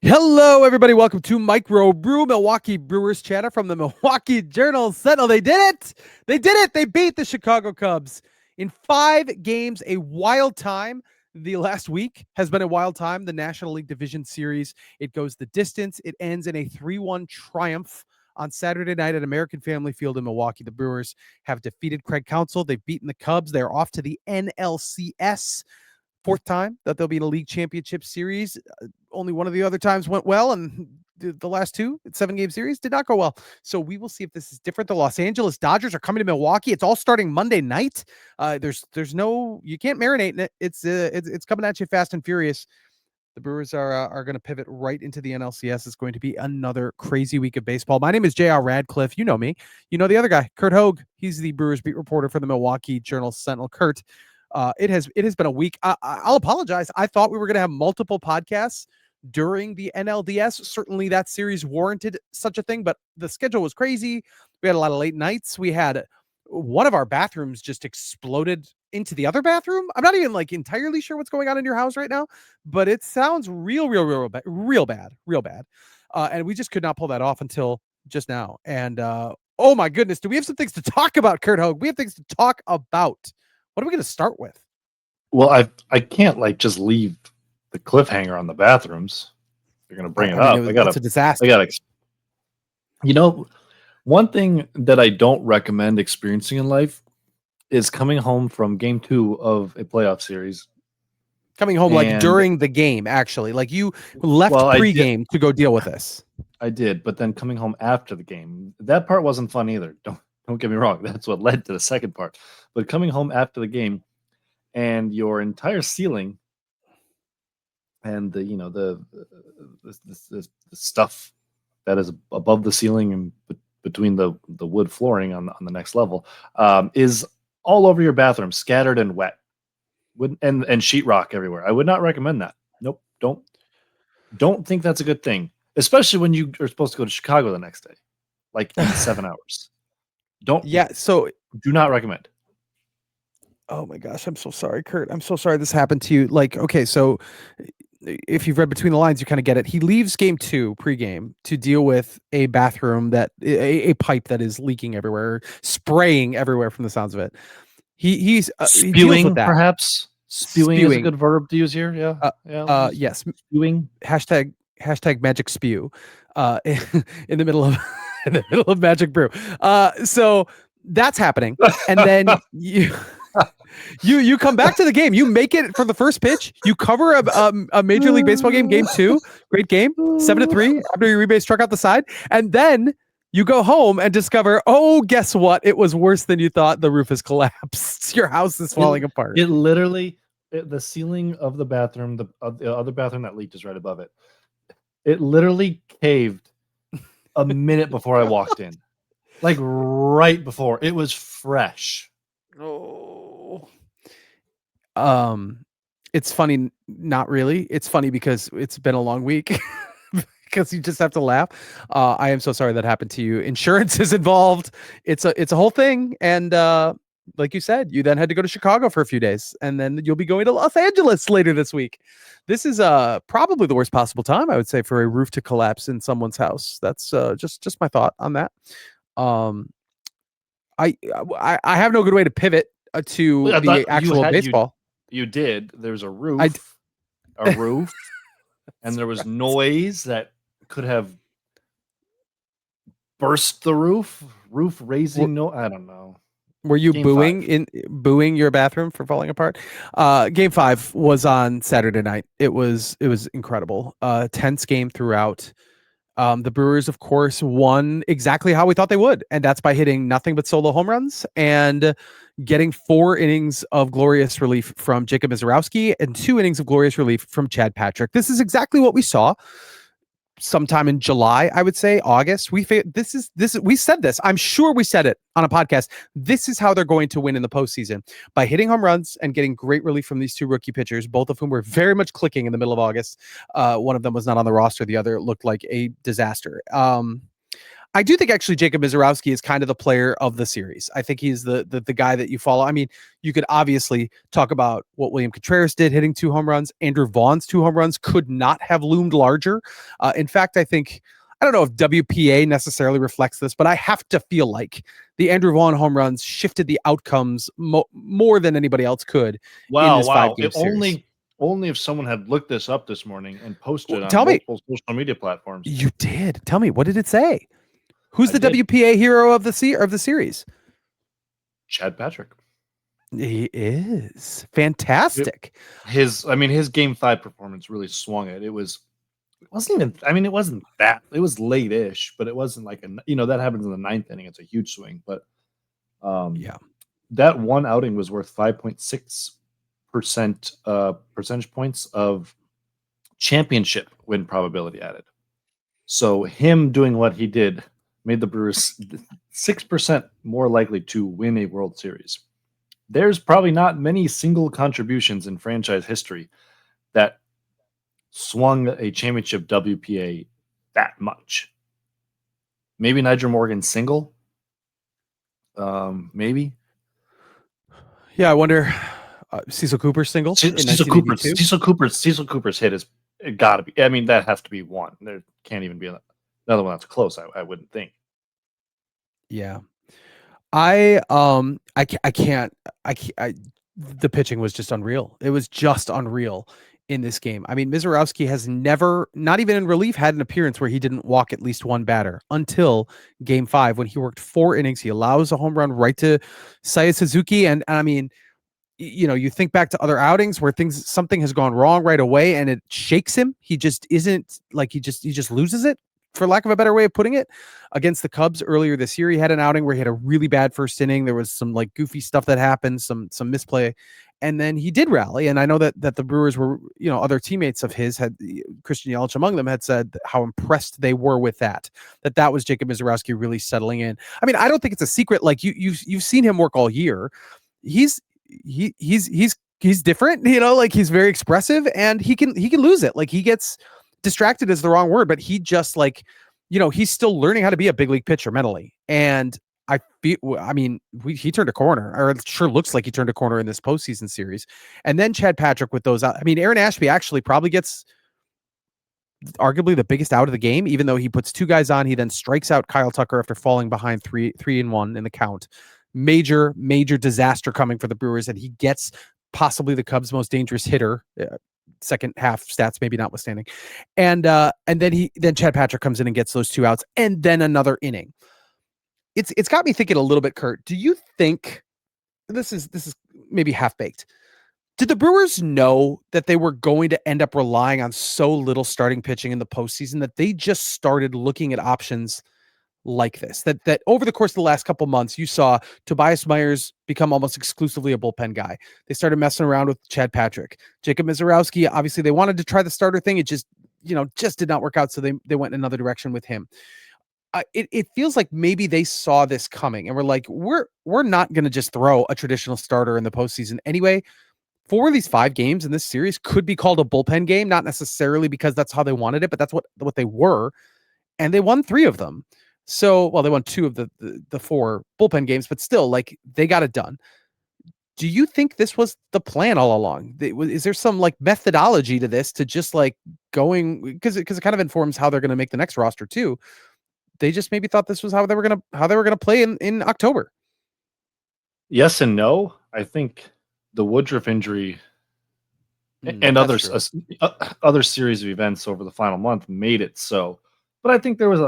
Hello, everybody. Welcome to Micro Brew, Milwaukee Brewers chatter from the Milwaukee Journal Sentinel. They did it. They did it. They beat the Chicago Cubs in 5 games. A wild time. The last week has been a wild time. The National League Division Series, it goes the distance. It ends in a 3-1 triumph on Saturday night at American Family Field in Milwaukee. The Brewers have defeated Craig Counsell. They've beaten the Cubs. They're off to the NLCS. 4th time that they'll be in a league championship series. Only one of the other times went well, and the last 2 7-game series did not go well. So we will see if this is different. The Los Angeles Dodgers are coming to Milwaukee. It's all starting Monday night. There's no, you can't marinate in it. It's coming at you fast and furious. The Brewers are going to pivot right into the NLCS. It's going to be another crazy week of baseball. My name is J.R. Radcliffe. You know me. You know the other guy, Curt Hogg. He's the Brewers beat reporter for the Milwaukee Journal Sentinel. Curt, it has been a week. I'll apologize. I thought we were going to have multiple podcasts during the NLDS. Certainly that series warranted such a thing, but the schedule was crazy. We had a lot of late nights. We had one of our bathrooms just exploded into the other bathroom. I'm not even entirely sure what's going on in your house right now, but it sounds real bad. And we just could not pull that off until just now. And oh my goodness, do we have some things to talk about, Curt Hogg? We have things to talk about. What are we going to start with? Well, I can't just leave the cliffhanger on the bathrooms. They're going to bring it up. It's a disaster. One thing that I don't recommend experiencing in life is coming home from game 2 of a playoff series. Coming home during the game, actually. You left pregame to go deal with this. I did, but then coming home after the game, that part wasn't fun either. Don't get me wrong. That's what led to the second part. But coming home after the game and your entire ceiling and the stuff that is above the ceiling and between the wood flooring on the next level is all over your bathroom, scattered and wet, and sheetrock everywhere. I would not recommend that. Nope. Don't think that's a good thing, especially when you are supposed to go to Chicago the next day, in 7 hours. So do not recommend. Oh my gosh, I'm so sorry, Curt. I'm so sorry this happened to you. Okay, so if you've read between the lines, you kind of get it. He leaves game 2 pregame to deal with a bathroom that a pipe that is leaking everywhere, spraying everywhere from the sounds of it. He's spewing, with that. Perhaps spewing is a good verb to use here. Yeah. Yes. Spewing. Hashtag magic spew. In the middle of Magic Brew. So that's happening, and then you come back to the game. You make it for the first pitch. You cover a Major League Baseball game, game 2. Great game, 7-3 after your rebase struck out the side, and then you go home and discover, oh, guess what? It was worse than you thought. The roof has collapsed. Your house is falling apart. It literally, the ceiling of the bathroom, the other bathroom that leaked is right above it. It literally caved a minute before I walked in. Right before. It was fresh. Oh. It's funny, not really. It's funny because it's been a long week. Because you just have to laugh. I am so sorry that happened to you. Insurance is involved. It's a whole thing. And like you said, you then had to go to Chicago for a few days, and then you'll be going to Los Angeles later this week. This is probably the worst possible time, I would say, for a roof to collapse in someone's house. That's just my thought on that. I have no good way to pivot to the actual baseball. You did. There's a roof. A roof. And there was noise that could have burst the roof raising. I don't know. Were you booing your bathroom for falling apart? Game 5 was on Saturday night. It was incredible. Tense game throughout. The Brewers, of course, won exactly how we thought they would, and that's by hitting nothing but solo home runs and getting 4 innings of glorious relief from Jacob Misiorowski and 2 innings of glorious relief from Chad Patrick. This is exactly what we saw sometime in July, I would say, August. We said this. I'm sure we said it on a podcast. This is how they're going to win in the postseason, by hitting home runs and getting great relief from these 2 rookie pitchers, both of whom were very much clicking in the middle of August. One of them was not on the roster. The other looked like a disaster. I do think actually Jacob Misiorowski is kind of the player of the series. I think he's the guy that you follow. I mean, you could obviously talk about what William Contreras did, hitting 2 home runs. Andrew Vaughn's 2 home runs could not have loomed larger. In fact, I don't know if WPA necessarily reflects this, but I have to feel like the Andrew Vaughn home runs shifted the outcomes more than anybody else could in this 5-game series. Only if someone had looked this up this morning and posted on Tell me. multiple social media platforms. You did. Tell me, what did it say? Who's the did. WPA hero of the series? Chad Patrick. He is fantastic. His game 5 performance really swung it. It wasn't that. It was late-ish, but it wasn't like that happens in the 9th inning. It's a huge swing, but that one outing was worth 5.6% percentage points of championship win probability added. So him doing what he did made the Brewers 6% more likely to win a World Series. There's probably not many single contributions in franchise history that swung a championship WPA that much. Maybe Nigel Morgan's single. Maybe. Yeah, I wonder. Cecil Cooper's single. Cecil Cooper's hit is got to be. I mean, that has to be one. There can't even be another one that's close. I wouldn't think. Yeah, I can't. The pitching was just unreal. It was just unreal in this game. I mean, Misiorowski has never, not even in relief, had an appearance where he didn't walk at least one batter until Game 5 when he worked 4 innings. He allows a home run right to Seiya Suzuki, and I mean, you think back to other outings where something has gone wrong right away and it shakes him. He just isn't like he just loses it, for lack of a better way of putting it. Against the Cubs earlier this year, he had an outing where he had a really bad first inning. There was some like goofy stuff that happened, some misplay, and then he did rally. And I know that the Brewers were, other teammates of his had, Christian Yelich among them, had said how impressed they were with that was Jacob Misiorowski really settling in. I mean, I don't think it's a secret. Like you've seen him work all year. He's different, like he's very expressive and he can lose it. Like he gets distracted is the wrong word, but he just he's still learning how to be a big league pitcher mentally. And he turned a corner, or it sure looks like he turned a corner in this postseason series. And then Chad Patrick with those out. I mean, Aaron Ashby actually probably gets arguably the biggest out of the game, even though he puts 2 guys on. He then strikes out Kyle Tucker after falling behind 3-1 in the count. Major disaster coming for the Brewers, and he gets possibly the Cubs' most dangerous hitter, second half stats maybe notwithstanding, and then Chad Patrick comes in and gets those 2 outs, and then another inning. It's got me thinking a little bit, Curt. Do you think this is maybe half baked? Did the Brewers know that they were going to end up relying on so little starting pitching in the postseason that they just started looking at options like this, that over the course of the last couple months, you saw Tobias Myers become almost exclusively a bullpen guy. They started messing around with Chad Patrick, Jacob Misiorowski. Obviously they wanted to try the starter thing. It just did not work out. So they went in another direction with him. It feels like maybe they saw this coming and we're like, we're not going to just throw a traditional starter in the postseason anyway. 4 of these 5 games in this series could be called a bullpen game, not necessarily because that's how they wanted it, but that's what they were. And they won 3 of them. So, well, they won 2 of the 4 bullpen games, but still, like, they got it done. Do you think this was the plan all along? Is there some like methodology to this, to just like going, because it kind of informs how they're going to make the next roster too? They just maybe thought this was how they were going to play in October. Yes and no. I think the Woodruff injury and other series of events over the final month made it so. But I think there was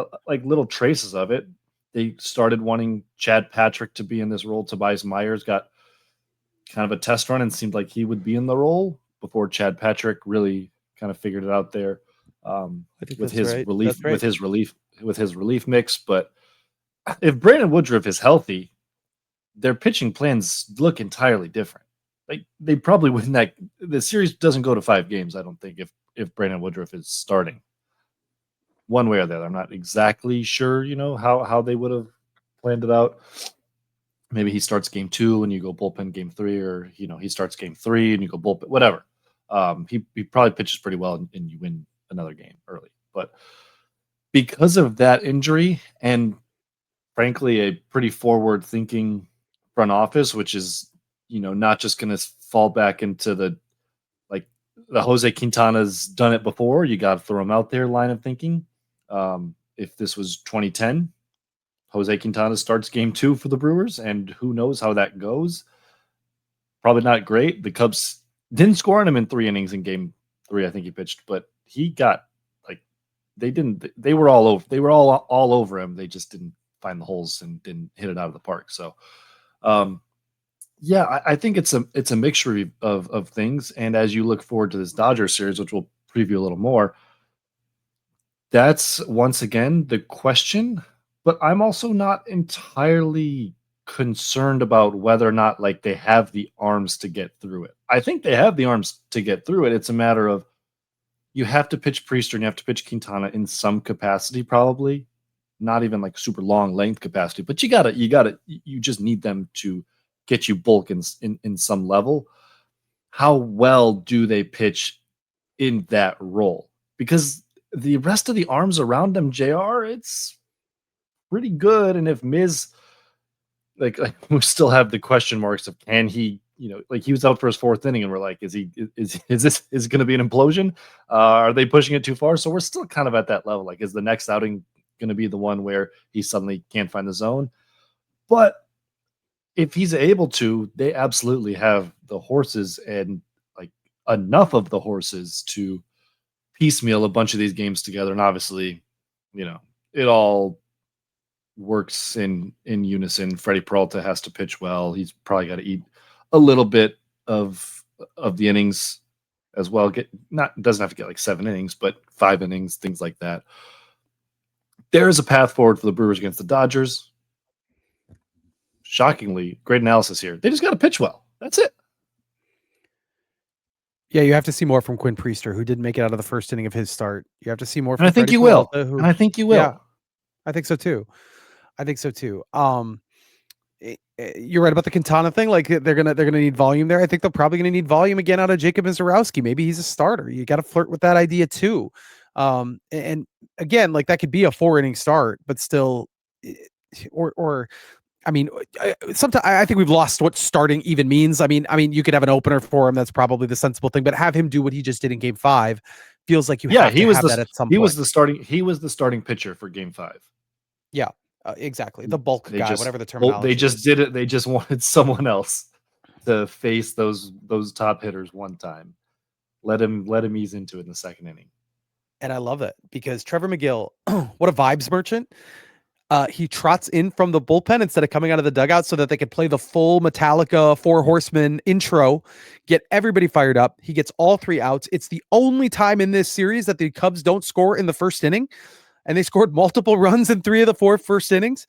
little traces of it. They started wanting Chad Patrick to be in this role. Tobias Myers got kind of a test run and seemed like he would be in the role before Chad Patrick really kind of figured it out there with his relief mix. But if Brandon Woodruff is healthy, their pitching plans look entirely different. Like they probably wouldn't. The series doesn't go to 5 games, I don't think, if Brandon Woodruff is starting. One way or the other. I'm not exactly sure, how they would have planned it out. Maybe he starts game 2 and you go bullpen game 3, or, he starts game 3 and you go bullpen, whatever. He probably pitches pretty well and you win another game early. But because of that injury and frankly a pretty forward-thinking front office, which is not just going to fall back into the Jose Quintana's done it before. You got to throw him out there line of thinking. If this was 2010, Jose Quintana starts game 2 for the Brewers, and who knows how that goes. Probably not great. The Cubs didn't score on him in 3 innings in game 3. I think he pitched, but he got they were all over. They were all over him. They just didn't find the holes and didn't hit it out of the park. So, yeah, I think it's a mixture of things. And as you look forward to this Dodgers series, which we'll preview a little more, that's once again the question. But I'm also not entirely concerned about whether or not they have the arms to get through it. I think they have the arms to get through it. It's a matter of you have to pitch Priester and you have to pitch Quintana in some capacity, probably not even super long length capacity, but you just need them to get you bulk in some level. How well do they pitch in that role? Because the rest of the arms around them, JR, it's pretty good. And if Miz, we still have the question marks of can he, he was out for his 4th inning and we're like, is it going to be an implosion? Are they pushing it too far? So we're still kind of at that level. Is the next outing going to be the one where he suddenly can't find the zone? But if he's able to, they absolutely have the horses and enough of the horses to piecemeal a bunch of these games together. And obviously, it all works in unison. Freddie Peralta has to pitch well. He's probably got to eat a little bit of the innings as well. Doesn't have to get 7 innings, but 5 innings, things like that. There is a path forward for the Brewers against the Dodgers. Shockingly, great analysis here. They just got to pitch well. That's it. Yeah, you have to see more from Quinn Priester, who didn't make it out of the 1st inning of his start. You have to see more from I think you will. And I think you will. Yeah, I think so too. You're right about the Quintana thing. They're gonna need volume there. I think they're probably gonna need volume again out of Jacob Misiorowski. Maybe he's a starter. You got to flirt with that idea too. And again, that could be a 4-inning start, but still, sometimes I think we've lost what starting even means. I mean, you could have an opener for him. That's probably the sensible thing, but have him do what he just did in game 5 feels like have that at some point. He was the starting pitcher for game 5. Yeah, exactly. The bulk guy, whatever the terminology. They just did it. They just wanted someone else to face those top hitters one time. Let him ease into it in the 2nd inning. And I love it because Trevor McGill, what a vibes merchant. He trots in from the bullpen instead of coming out of the dugout so that they could play the full Metallica 4 Horsemen intro, get everybody fired up. He gets all 3 outs. It's the only time in this series that the Cubs don't score in the 1st inning, and they scored multiple runs in 3 of the 4 first innings.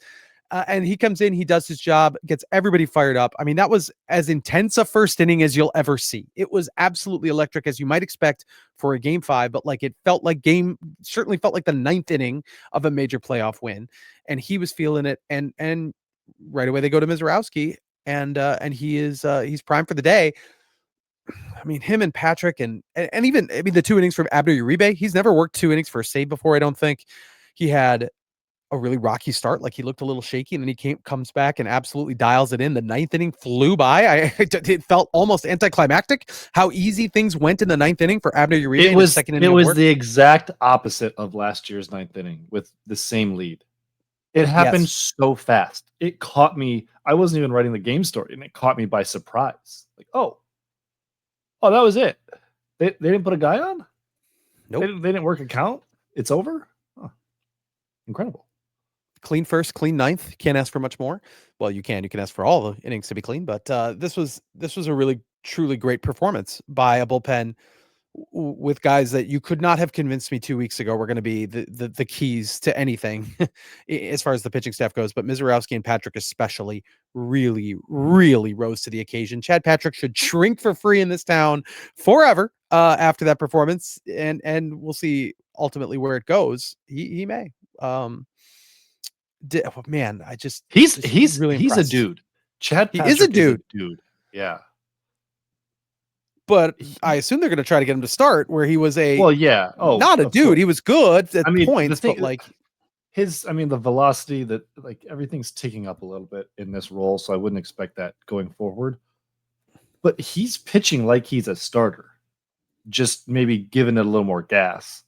And he comes in, he does his job, gets everybody fired up. I mean, that was as intense a 1st inning as you'll ever see. It was absolutely electric, as you might expect for a game 5, but it certainly felt like the 9th inning of a major playoff win. And he was feeling it. And right away they go to Misiorowski, and he's primed for the day. I mean, him and Patrick and even, the 2 innings from Abner Uribe, he's never worked 2 innings for a save before. I don't think. He had a really rocky start. He looked a little shaky, and then he comes back and absolutely dials it in. The 9th inning flew by. It felt almost anticlimactic how easy things went in the 9th inning for Abner Uribe. It was the exact opposite of last year's 9th inning with the same lead. It happened so fast. It caught me. I wasn't even writing the game story, and it caught me by surprise. Oh, that was it. They didn't put a guy on? Nope. They didn't work a count? It's over? Huh. Incredible. Clean 1st, clean 9th. Can't ask for much more. Well, you can ask for all the innings to be clean, but this was a really, truly great performance by a bullpen with guys that you could not have convinced me 2 weeks ago were going to be the keys to anything as far as the pitching staff goes. But Misiorowski and Patrick especially really, really rose to the occasion. Chad Patrick should shrink for free in this town forever after that performance, and we'll see ultimately where it goes. He may. Man, he's really he's impressed. a dude. Chad Patrick is a dude. Yeah. But I assume they're going to try to get him to start where he was not a dude. He was good at points, but the velocity that like everything's ticking up a little bit in this role, so I wouldn't expect that going forward. But he's pitching like he's a starter, just maybe giving it a little more gas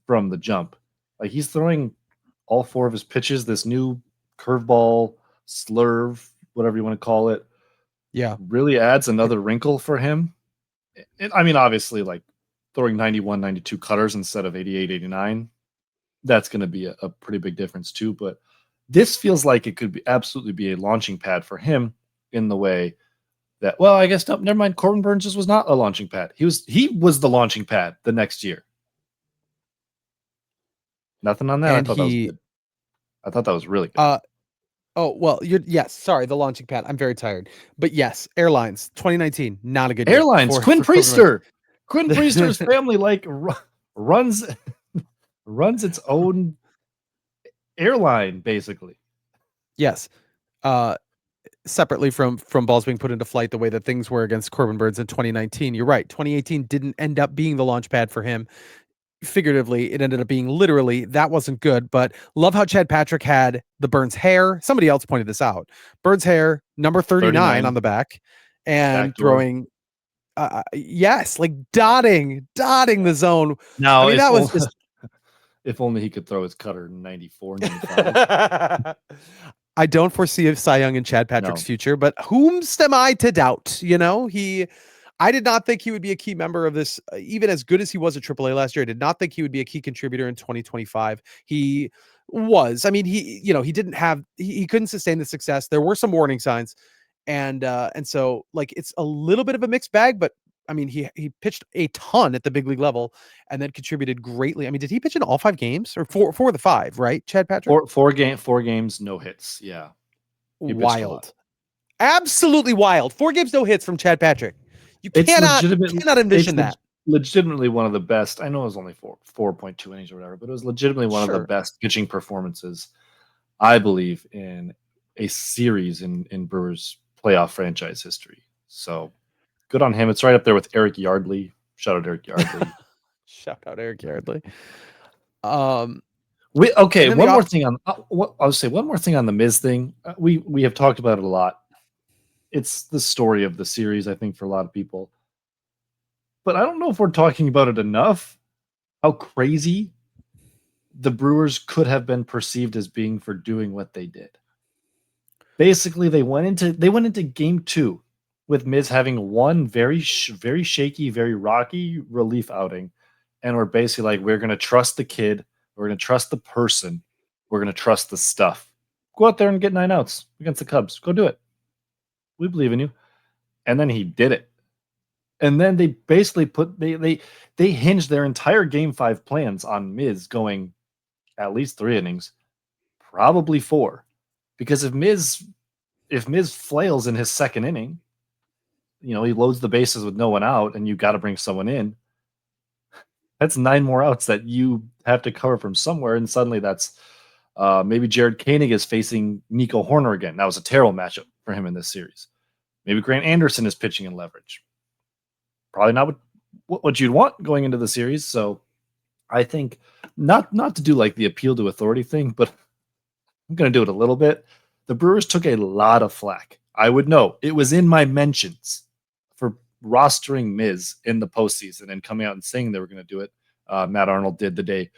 from the jump. Like he's throwing all 4 of his pitches, this new curveball, slurve, whatever you want to call it, Yeah. really adds another wrinkle for him. Obviously, like throwing 91, 92 cutters instead of 88, 89, that's going to be a pretty big difference too. But this feels like it could absolutely be a launching pad for him in the way that, well, I guess, no, never mind. Corbin Burns just was not a launching pad. He was the launching pad the next year. Nothing on that. And I thought that was good. I thought that was really good. Yes, sorry, the launching pad. I'm very tired. But yes, Airlines 2019, not a good Airlines, year. Quinn Priester. Quinn Priester's family runs its own airline, basically. Yes. Separately from balls being put into flight the way that things were against Corbin Burns in 2019. You're right. 2018 didn't end up being the launch pad for him. Figuratively, it ended up being literally. That wasn't good, but love how Chad Patrick had the Burns hair. Somebody else pointed this out. Burns hair, number 39 on the back, and throwing yes, like dotting the zone. Now, that was just if only he could throw his cutter 94, 95. I don't foresee a Cy Young in Chad Patrick's future, but whomst am I to doubt? I did not think he would be a key member of this, even as good as he was at AAA last year. I did not think he would be a key contributor in 2025. He was. I mean, he couldn't sustain the success. There were some warning signs, and so like it's a little bit of a mixed bag. But I mean, he pitched a ton at the big league level, and then contributed greatly. I mean, did he pitch in all 5 games or 4 of the 5? Right, Chad Patrick? 4 games, no hits. Yeah, wild, absolutely wild. 4 games, no hits from Chad Patrick. You cannot envision that. Legitimately one of the best. I know it was only 4.2 innings or whatever, but it was legitimately one of the best pitching performances, I believe, in a series in Brewers playoff franchise history. So good on him. It's right up there with Eric Yardley. Shout out Eric Yardley. Shout out Eric Yardley. One more thing on the Miz thing. We have talked about it a lot. It's the story of the series, I think, for a lot of people. But I don't know if we're talking about it enough. How crazy the Brewers could have been perceived as being for doing what they did. Basically, they went into game 2 with Miz having one very shaky, very rocky relief outing, and we're basically like, we're going to trust the kid, we're going to trust the person, we're going to trust the stuff. Go out there and get 9 outs against the Cubs. Go do it. We believe in you. And then he did it. And then they basically they hinged their entire game 5 plans on Miz going at least 3 innings, probably 4. Because if Miz flails in his second inning, he loads the bases with no one out and you got to bring someone in. That's 9 more outs that you have to cover from somewhere. And suddenly that's maybe Jared Koenig is facing Nico Horner again. That was a terrible matchup for him in this series. Maybe Grant Anderson is pitching in leverage. Probably not what you'd want going into the series. So I think not to do like the appeal to authority thing, but I'm going to do it a little bit. The Brewers took a lot of flack. I would know. It was in my mentions for rostering Miz in the postseason and coming out and saying they were going to do it. Matt Arnold did the day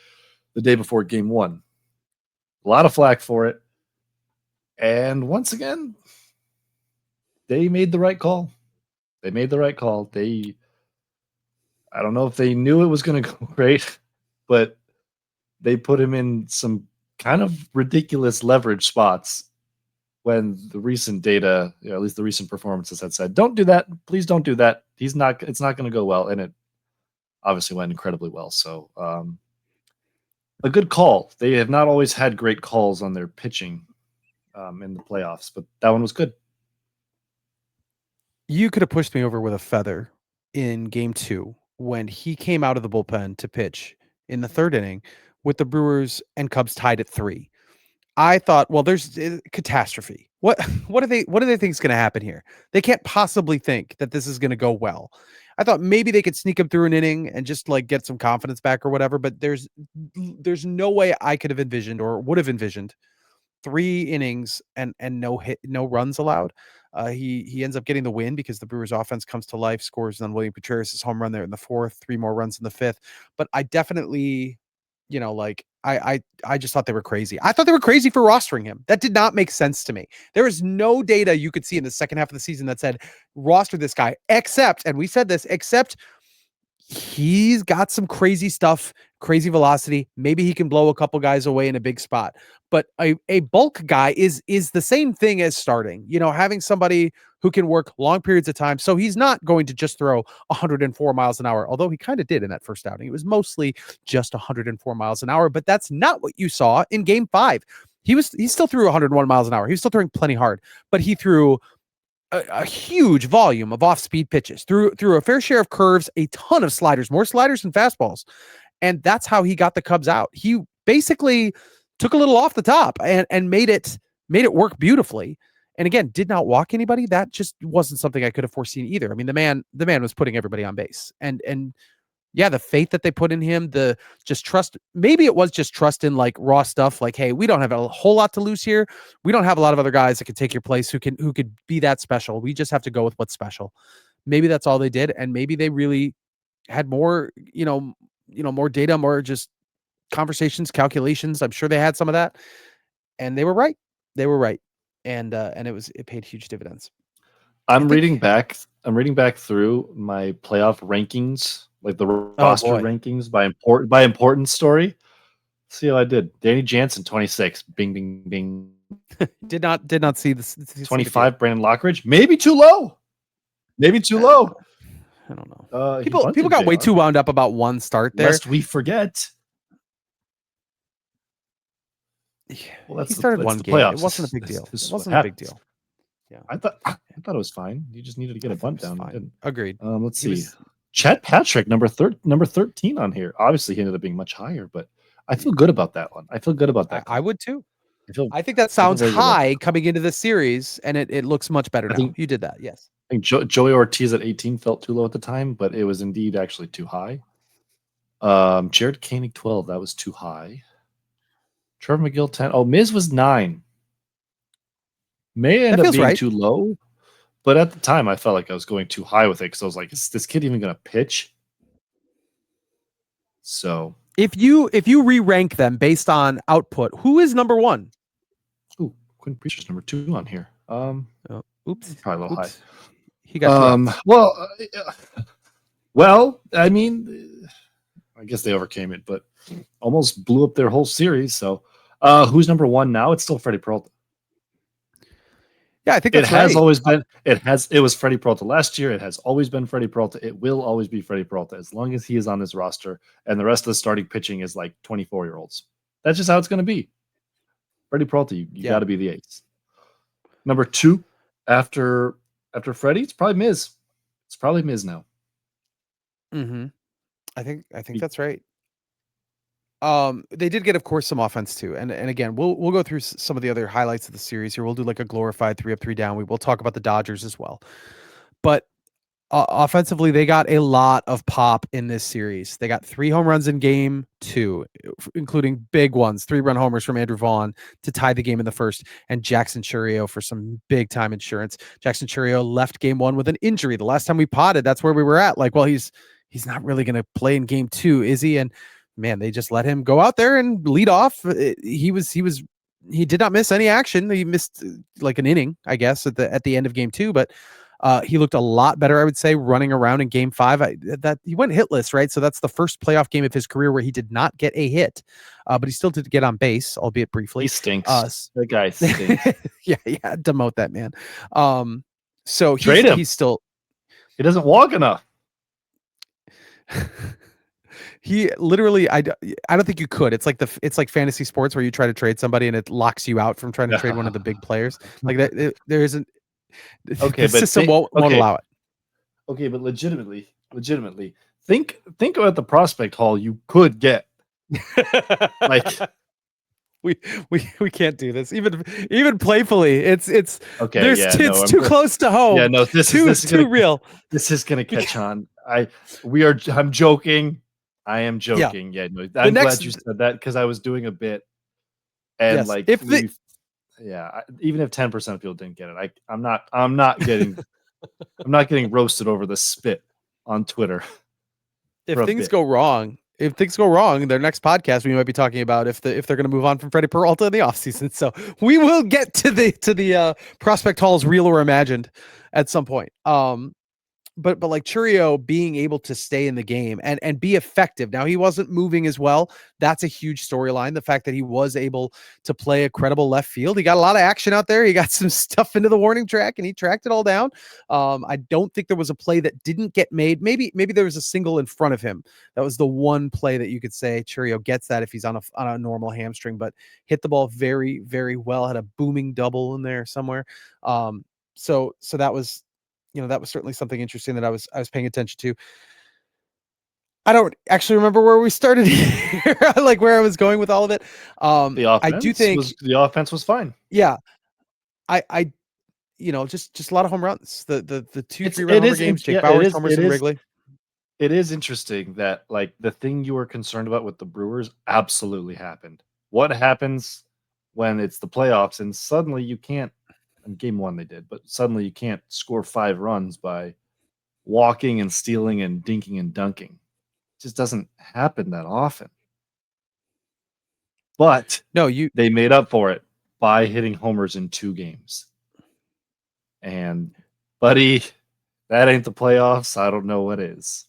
before game 1. A lot of flack for it. And once again, they made the right call. I don't know if they knew it was going to go great, but they put him in some kind of ridiculous leverage spots when the recent data, at least the recent performances had said, don't do that. Please don't do that. It's not going to go well. And it obviously went incredibly well. So a good call. They have not always had great calls on their pitching in the playoffs, but that one was good. You could have pushed me over with a feather in game 2 when he came out of the bullpen to pitch in the 3rd inning with the Brewers and Cubs tied at 3. I thought, well, there's catastrophe. What do they think is going to happen here? They can't possibly think that this is going to go well. I thought maybe they could sneak him through an inning and just like get some confidence back or whatever, but there's no way I could have envisioned or would have envisioned 3 innings and no hit, no runs allowed. He ends up getting the win because the Brewers offense comes to life, scores on William Contreras' home run there in the 4th, 3 more runs in the 5th. But I definitely, like I just thought they were crazy. I thought they were crazy for rostering him. That did not make sense to me. There is no data you could see in the second half of the season that said roster this guy, except, and we said this, except he's got some crazy stuff, crazy velocity. Maybe he can blow a couple guys away in a big spot. But a bulk guy is the same thing as starting, having somebody who can work long periods of time. So he's not going to just throw 104 miles an hour, although he kind of did in that first outing. It was mostly just 104 miles an hour, but that's not what you saw in game 5. He still threw 101 miles an hour. He was still throwing plenty hard, but he threw a huge volume of off-speed pitches, through a fair share of curves, a ton of sliders, more sliders than fastballs. And that's how he got the Cubs out. He basically took a little off the top and made it work beautifully. And again, did not walk anybody. That just wasn't something I could have foreseen either. I mean, the man was putting everybody on base. And yeah, the faith that they put in him, the just trust, maybe it was just trust in like raw stuff. Like, hey, we don't have a whole lot to lose here. We don't have a lot of other guys that can take your place who could be that special. We just have to go with what's special. Maybe that's all they did. And maybe they really had more, more data, more just conversations, calculations. I'm sure they had some of that, and they were right. And it paid huge dividends. I'm reading back through my playoff rankings, like the roster rankings by importance story. See how I did. Danny Jansen, 26. Bing, bing, bing. did not see this. 25. Brandon Lockridge. Maybe too low. I don't know. People got way too wound up about one start there. Lest we forget. Yeah, well, he started one game. It wasn't a big deal. It wasn't a big deal. Yeah, I thought it was fine. You just needed to get a bunt down. Agreed. Let's see. Chet Patrick, number 13 on here. Obviously, he ended up being much higher, but I feel good about that one. I feel good about that. I would too. I think that sounds high coming into the series, and it looks much better now. You did that, yes. I think Joey Ortiz at 18 felt too low at the time, but it was indeed actually too high. Jared Koenig 12, that was too high. Trevor McGill 10. Oh, Miz was 9. May end up being too low, but at the time I felt like I was going too high with it because I was like, is this kid even going to pitch? So if you re-rank them based on output, who is number 1? Ooh, Quinn Preacher's number 2 on here. Oops, probably a little high. He got well, I mean, I guess they overcame it, but almost blew up their whole series. So, who's number 1 now? It's still Freddie Peralta. Yeah, I think that's right. Has always been. It was Freddie Peralta last year. It has always been Freddie Peralta. It will always be Freddie Peralta as long as he is on this roster, and the rest of the starting pitching is like 24-year-olds. That's just how it's going to be. Freddie Peralta, you got to be the ace. Number 2 after Freddie, it's probably Miz. It's probably Miz now. Mm-hmm. I think that's right. They did get, of course, some offense too, and again, we'll go through some of the other highlights of the series here. We'll do like a glorified 3 up, 3 down. We will talk about the Dodgers as well, but offensively, they got a lot of pop in this series. They got 3 home runs in game 2, including big ones, 3-run homers from Andrew Vaughn to tie the game in the first, and Jackson Chourio for some big time insurance. Jackson Chourio left game 1 with an injury. The last time we potted, that's where we were at. Like, well, he's not really going to play in game 2, is he? And man, they just let him go out there and lead off. He did not miss any action. He missed like an inning, I guess, at the end of game 2, but he looked a lot better, I would say, running around in game 5. That he went hitless, right? So that's the first playoff game of his career where he did not get a hit, but he still did get on base, albeit briefly. He stinks. That guy stinks. yeah, demote that man. So trade him. He doesn't walk enough. He literally, I don't think you could. It's like fantasy sports where you try to trade somebody and it locks you out from trying to trade one of the big players. Like that, there isn't. Okay, the system won't allow it. Okay, but legitimately, think about the prospect haul you could get. Like, we can't do this. Even playfully. It's Okay, yeah, no, it's too close to home. yeah, no, this Too is gonna real. this is gonna catch on. I'm joking. I am Yeah. joking. Yeah, no, The I'm next glad you said that because I was doing a bit, and yes. like If the even if 10% of people didn't get it, I'm not getting roasted over the spit on Twitter if for a things bit. go wrong, their next podcast we might be talking about if they're going to move on from Freddie Peralta in the offseason. So we will get to the prospect halls, real or imagined, at some point. But like Churio being able to stay in the game and be effective. Now he wasn't moving as well. That's a huge storyline. The fact that he was able to play a credible left field. He got a lot of action out there. He got some stuff into the warning track and he tracked it all down. I don't think there was a play that didn't get made. Maybe there was a single in front of him. That was the one play that you could say Churio gets that if he's on a normal hamstring, but hit the ball very, very well. Had a booming double in there somewhere. So that was, that was certainly something interesting that I was paying attention to. I don't actually remember where we started here, like where I was going with all of it. I do think The offense was fine. Yeah, I just a lot of home runs. The 2-3 run homer games. Jake yeah, Bauers homers in Wrigley. It is interesting that like the thing you were concerned about with the Brewers absolutely happened. What happens when it's the playoffs and suddenly you can't? In game one they did, but suddenly you can't score 5 runs by walking and stealing and dinking and dunking. It just doesn't happen that often. But they made up for it by hitting homers in 2 games. And buddy, that ain't the playoffs. I don't know what is.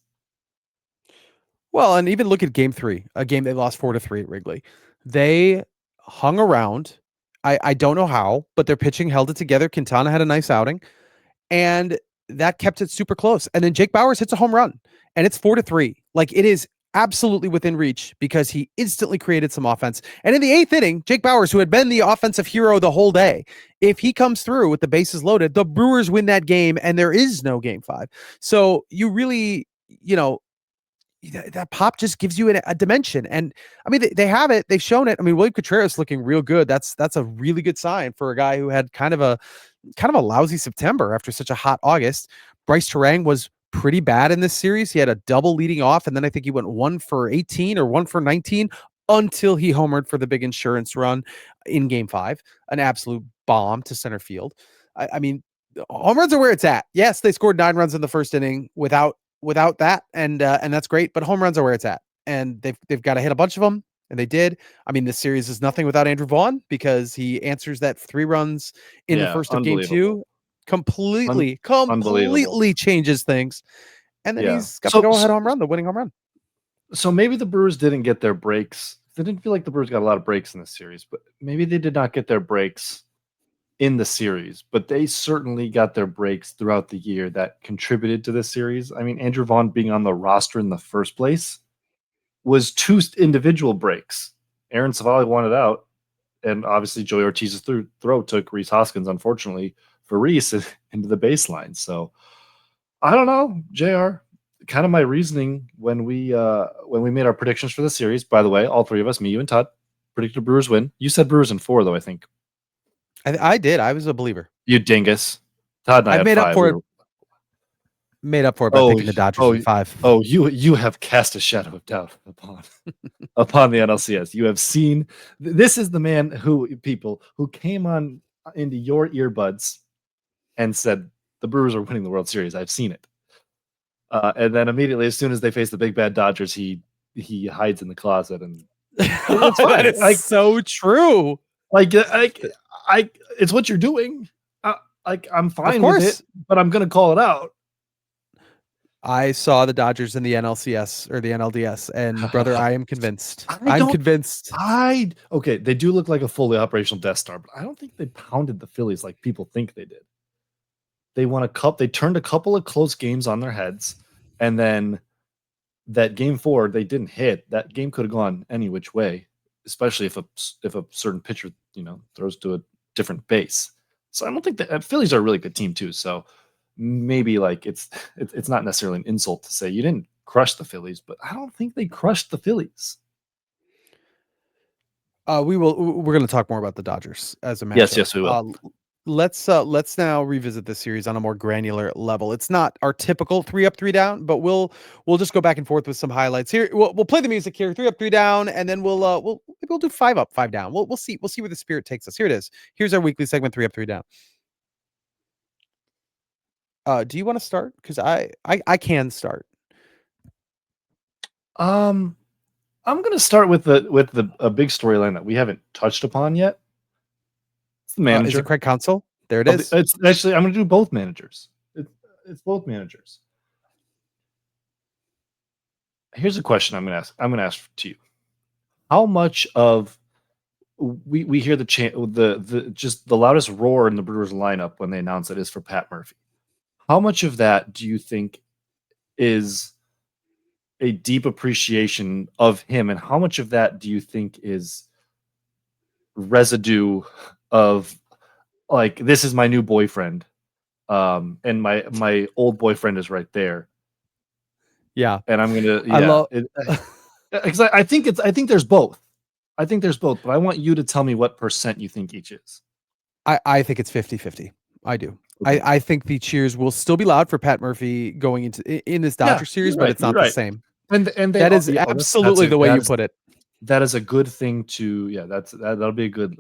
Well, and even look at game 3, a game they lost 4-3 at Wrigley. They hung around. I don't know how, but their pitching held it together. Quintana had a nice outing, and that kept it super close. And then Jake Bauers hits a home run, and it's 4-3. Like, it is absolutely within reach because he instantly created some offense. And in the 8th inning, Jake Bauers, who had been the offensive hero the whole day, if he comes through with the bases loaded, the Brewers win that game, and there is no game 5. So you really, that pop just gives you a dimension. And I mean, they have it. They've shown it. I mean, William Contreras looking real good. That's a really good sign for a guy who had kind of a lousy September after such a hot August. Bryce Terang was pretty bad in this series. He had a double leading off, and then I think he went 1 for 18 or 1 for 19 until he homered for the big insurance run in game 5, an absolute bomb to center field. I mean, home runs are where it's at. Yes, they scored 9 runs in the first inning without that, and that's great, but home runs are where it's at, and they've got to hit a bunch of them, and they did. I mean, this series is nothing without Andrew Vaughn because he answers that 3 runs in the first of game 2, completely changes things, and then he's got the go-ahead home run, the winning home run. So maybe the Brewers didn't get their breaks. They didn't feel like the Brewers got a lot of breaks in this series, but maybe they did not get their breaks in the series, but they certainly got their breaks throughout the year that contributed to this series. I mean, Andrew Vaughn being on the roster in the first place was 2 individual breaks. Aaron Savali wanted out, and obviously Joey Ortiz's throw took Rhys Hoskins, unfortunately, for Rhys into the baseline. So I don't know, JR. Kind of my reasoning when we made our predictions for the series. By the way, all 3 of us, me, you, and Todd, predicted Brewers win. You said Brewers in 4, though, I think. I did. I was a believer. You dingus. Todd and I made 5. up for it. Made up for it by picking the Dodgers in 5. Oh, you have cast a shadow of doubt upon the NLCS. You have seen this is the man who came on into your earbuds and said the Brewers are winning the World Series. I've seen it. And then immediately, as soon as they face the big bad Dodgers, he hides in the closet and it's fine. That is like so true. It's what you're doing. I'm fine with it, but I'm going to call it out. I saw the Dodgers in the NLCS or the NLDS, and brother, I am convinced. I'm convinced. Okay, they do look like a fully operational Death Star, but I don't think they pounded the Phillies like people think they did. They won a cup. They turned a couple of close games on their heads, and then that game 4 they didn't hit. That game could have gone any which way, especially if a certain pitcher throws to a different base. So I don't think the Phillies are a really good team too. So maybe like it's not necessarily an insult to say you didn't crush the Phillies, but I don't think they crushed the Phillies. We will. We're going to talk more about the Dodgers as a Yes, matchup. yes, we will. Let's now revisit this series on a more granular level. It's not our typical 3-up, 3-down, but we'll just go back and forth with some highlights here. We'll play the music here, 3-up, 3-down, and then we'll do 5-up, 5-down. We'll see where the spirit takes us. Here it is. Here's our weekly segment, 3-up, 3-down. Do you want to start? Because I can start. I'm going to start with a big storyline that we haven't touched upon yet. It's the manager. Is it Craig Counsell? There it is. It's actually, I'm going to do both managers. It's both managers. Here's a question I'm going to ask to you. How much of we hear the chant, the just the loudest roar in the Brewers lineup when they announce it is for Pat Murphy. How much of that do you think is a deep appreciation of him, and how much of that do you think is residue of like, this is my new boyfriend, and my old boyfriend is right there, Yeah, and I'm gonna I love because I think there's both. I think there's both, but I want you to tell me what percent you think each is. I think it's 50-50. I do. Okay. I think the cheers will still be loud for Pat Murphy going in this Dodger series, but it's not the same. And that is absolutely the way you put it. That is a good thing to that'll be a good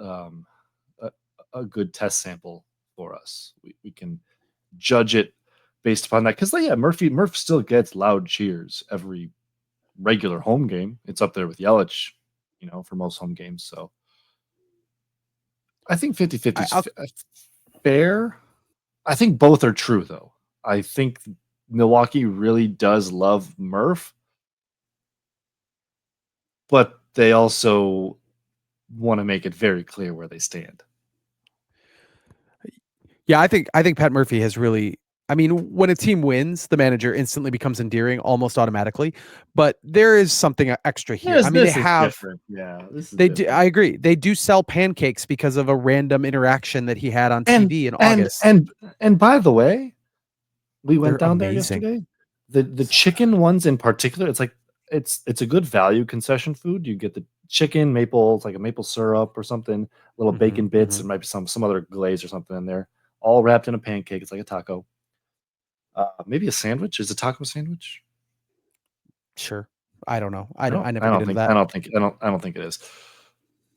a good test sample for us. We can judge it based upon that, because Murph still gets loud cheers every regular home game. It's up there with Yelich, for most home games. So I think 50-50 is fair. I think both are true, though. I think Milwaukee really does love Murph, but they also want to make it very clear where they stand. Yeah, I think Pat Murphy has really. I mean, when a team wins, the manager instantly becomes endearing almost automatically. But there is something extra here. I mean, they have. Different. Yeah, they do. I agree. They do sell pancakes because of a random interaction that he had on TV in August. And by the way, we went down there amazing. yesterday. The chicken ones in particular, it's like it's a good value concession food. You get the chicken, maple, it's like a maple syrup or something, little bacon bits, and might be some other glaze or something in there, all wrapped in a pancake. It's like a taco. Maybe a sandwich. Is a taco a sandwich? Sure. I don't know. I never don't get think that. I don't think it is.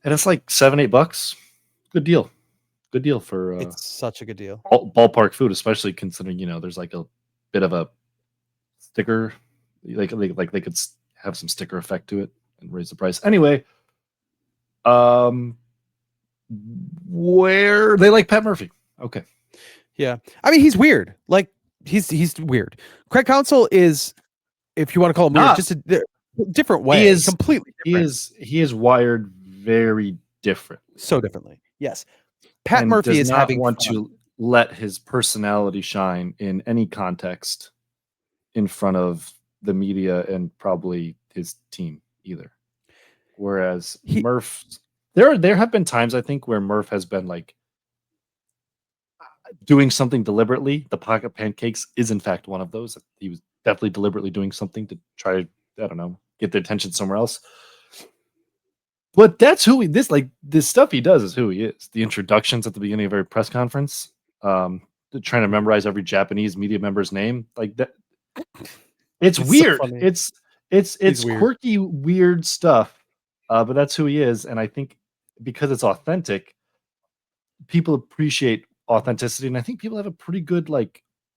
And it's like $7-8. Good deal. Good deal for it's such a good deal. Ballpark food, especially considering there's like a bit of a sticker, like they could have some sticker effect to it and raise the price. Anyway, where they like Pat Murphy. Okay. Yeah. I mean, he's weird. Like he's weird. Craig Counsell is, if you want to call him weird, just a different way. He is completely different. He is wired very different. So differently. Yes. Pat Murphy does is not having want fun. to let his personality shine in any context in front of the media and probably his team either. Whereas Murph, there have been times, I think, where Murph has been like doing something deliberately. The pocket pancakes is in fact one of those. He was definitely deliberately doing something to try to, I don't know, get their attention somewhere else. But that's who this stuff he does is who he is. The introductions at the beginning of every press conference, trying to memorize every Japanese media member's name, like that. It's weird. So it's quirky, weird stuff. But that's who he is, and I think because it's authentic, people appreciate authenticity, and I think people have a pretty good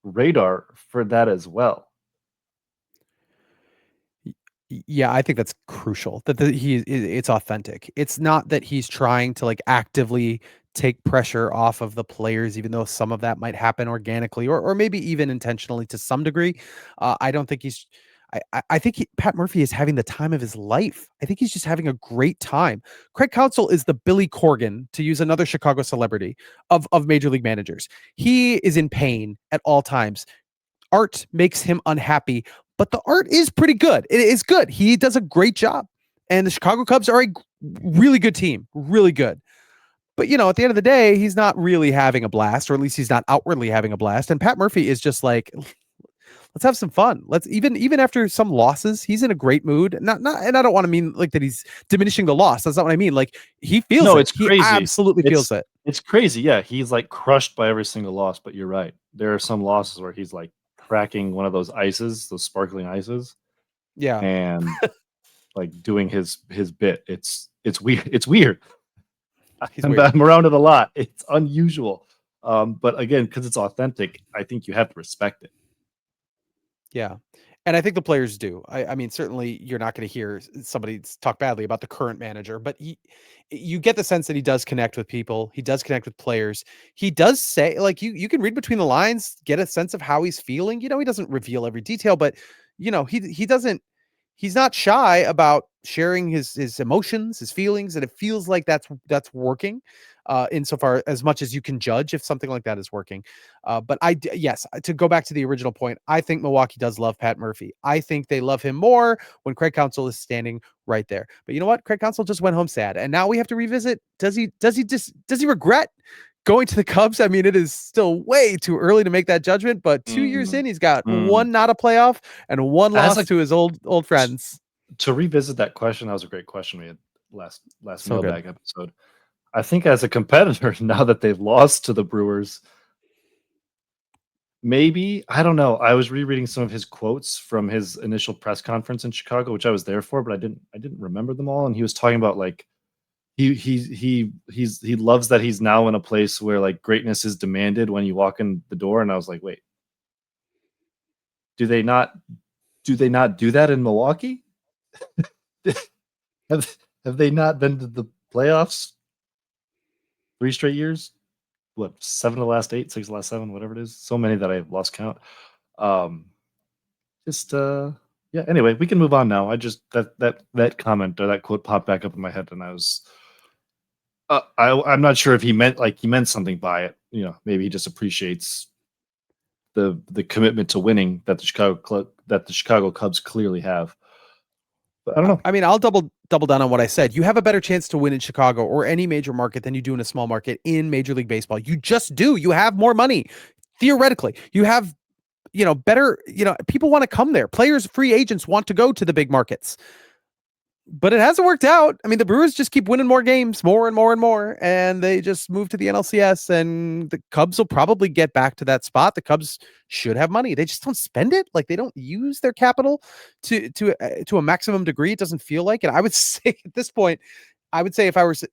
radar for that as well. Yeah, I think that's crucial. That it's authentic. It's not that he's trying to actively take pressure off of the players, even though some of that might happen organically or maybe even intentionally to some degree. I don't think he's. I think Pat Murphy is having the time of his life. I think he's just having a great time. Craig Counsell is the Billy Corgan, to use another Chicago celebrity, of major league managers. He is in pain at all times. Art makes him unhappy, but the art is pretty good. It is good. He does a great job. And the Chicago Cubs are a really good team, really good. But, at the end of the day, he's not really having a blast, or at least he's not outwardly having a blast. And Pat Murphy is just like, Let's have some fun. Let's even after some losses, he's in a great mood. Not, and I don't want to mean like that he's diminishing the loss. That's not what I mean. Like he feels No, it. it's He crazy. absolutely feels it. It's crazy. Yeah, he's like crushed by every single loss. But you're right. There are some losses where he's like cracking one of those ices, those sparkling ices, Yeah, and like doing his bit. It's weird. It's weird. he's weird. I'm around it a lot. It's unusual. But again, because it's authentic, I think you have to respect it. Yeah. And I think the players do. I mean, certainly you're not going to hear somebody talk badly about the current manager, but you get the sense that he does connect with people. He does connect with players. He does say, like, you can read between the lines, get a sense of how he's feeling. You know, he doesn't reveal every detail, but you know, he doesn't, he's not shy about sharing his emotions, his feelings, and it feels like that's working, insofar as much as you can judge if something like that is working. But yes, to go back to the original point, I think Milwaukee does love Pat Murphy. I think they love him more when Craig Counsell is standing right there. But you know what? Craig Counsell just went home sad, and now we have to revisit. Does he regret going to the Cubs? I mean, it is still way too early to make that judgment, but 2 years in, he's got one not a playoff and one loss to his old friends. To revisit that question, that was a great question we had last So good. mailbag episode. I think as a competitor, now that they've lost to the Brewers, maybe, I don't know. I was rereading some of his quotes from his initial press conference in Chicago, which I was there for, but I didn't remember them all. And he was talking about like he loves that he's now in a place where like greatness is demanded when you walk in the door. And I was like, wait, do they not do that in Milwaukee? have they not been to the playoffs 3 straight years? What, 7 of the last 8, 6 of the last 7, whatever it is. So many that I've lost count. Yeah. Anyway, we can move on now. I just that comment or that quote popped back up in my head, and I was I'm not sure if he meant something by it. You know, maybe he just appreciates the commitment to winning that the Chicago Cubs clearly have. But I don't know. I mean, I'll double down on what I said. You have a better chance to win in Chicago or any major market than you do in a small market in Major League Baseball. You just do. You have more money. Theoretically, you have, better, people want to come there. Players, free agents want to go to the big markets. But it hasn't worked out. I mean, the Brewers just keep winning more games, more and more and more, and they just move to the NLCS, and the Cubs will probably get back to that spot. The Cubs should have money. They just don't spend it. Like, they don't use their capital to a maximum degree. It doesn't feel like it. I would say at this point, if I was,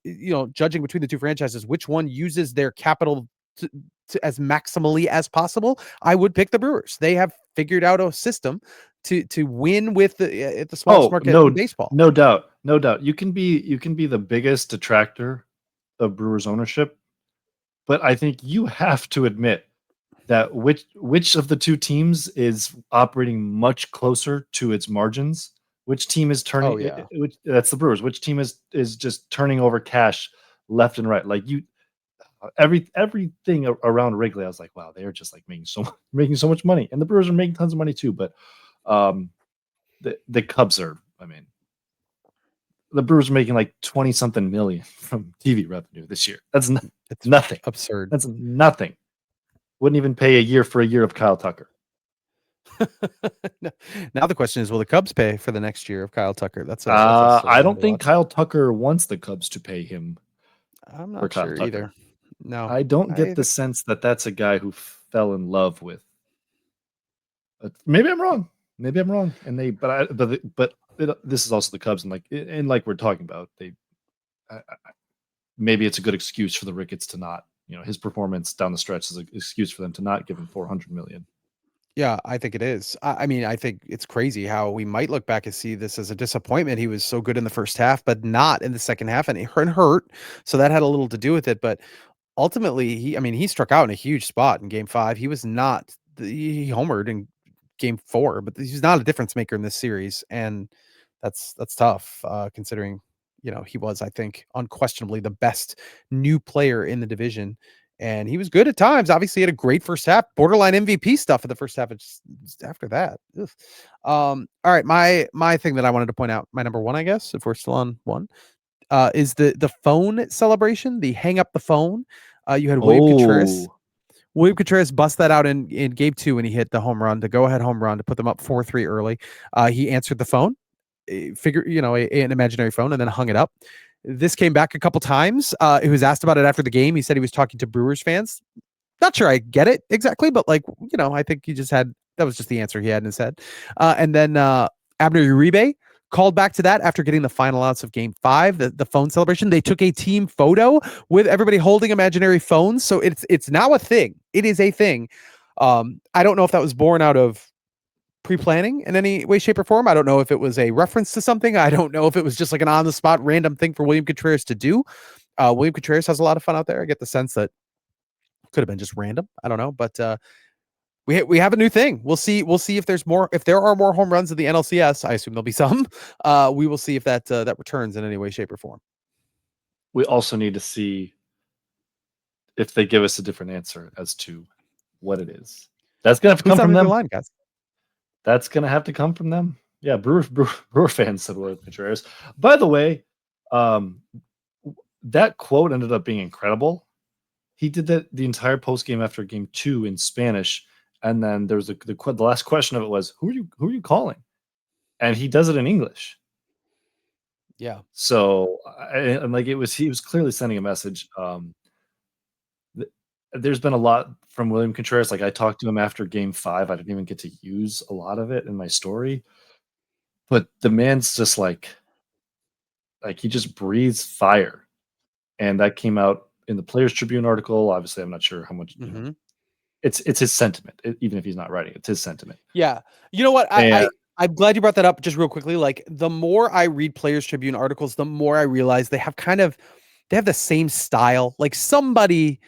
judging between the two franchises, which one uses their capital to as maximally as possible, I would pick the Brewers. They have figured out a system to win with the smallest market in baseball. No doubt. You can be the biggest detractor of Brewers ownership, but I think you have to admit that which of the two teams is operating much closer to its margins. Which team is turning? Oh, yeah. That's the Brewers. Which team is just turning over cash left and right? Like everything around Wrigley, I was like, wow, they're just like making so much money, and the Brewers are making tons of money too. But the Cubs are, I mean, the Brewers are making like 20 something million from TV revenue this year. That's nothing. Absurd. That's nothing. Wouldn't even pay a year for a year of Kyle Tucker. Now the question is, will the Cubs pay for the next year of Kyle Tucker? I don't think Kyle Tucker wants the Cubs to pay him. I'm not sure either. No, I don't get the sense that that's a guy who fell in love with. Maybe I'm wrong. And this is also the Cubs, and like we're talking about, maybe it's a good excuse for the Ricketts to not, his performance down the stretch is an excuse for them to not give him $400 million. Yeah, I think it is. I mean, I think it's crazy how we might look back and see this as a disappointment. He was so good in the first half, but not in the second half, and it hurt. So that had a little to do with it. But ultimately, he struck out in a huge spot in Game 5. He was not. He homered in Game 4, but he's not a difference maker in this series, and that's tough, considering he was, I think, unquestionably the best new player in the division. And he was good at times. Obviously, he had a great first half, borderline MVP stuff in the first half. It's just after that. All right, my thing that I wanted to point out, my number one, I guess, if we're still on one, is the phone celebration, the hang up the phone. You had William Contreras. William Contreras bust that out in game 2 when he hit the home run, the go-ahead home run to put them up 4-3 early. He answered the phone, an imaginary phone, and then hung it up. This came back a couple times. He was asked about it after the game. He said he was talking to Brewers fans. Not sure I get it exactly, but I think that was just the answer he had in his head. And then Abner Uribe called back to that after getting the final outs of game 5, the phone celebration. They took a team photo with everybody holding imaginary phones. So it's now a thing. It is a thing. I don't know if that was born out of pre-planning in any way, shape, or form. I don't know if it was a reference to something. I don't know if it was just like an on-the-spot random thing for William Contreras to do. William Contreras has a lot of fun out there. I get the sense that could have been just random. I don't know, but we have a new thing. We'll see if there's more. If there are more home runs in the NLCS, I assume there'll be some. We will see if that returns in any way, shape, or form. We also need to see if they give us a different answer as to what it is. That's gonna have to come from them. Line, guys? That's gonna have to come from them. Yeah, Brewer fans said William Contreras. By the way, that quote ended up being incredible. He did that the entire post game after game 2 in Spanish, and then there was the last question of it was, "Who are you calling?" And he does it in English. Yeah. So, and like he was clearly sending a message. There's been a lot from William Contreras. Like I talked to him after game 5. I didn't even get to use a lot of it in my story, but the man's just like he just breathes fire, and that came out in the Players Tribune article. Obviously, I'm not sure how much. Mm-hmm. It's his sentiment, even if he's not writing. It's his sentiment. Yeah. You know what? I'm glad you brought that up just real quickly. Like the more I read Players Tribune articles, the more I realize they have the same style. Like the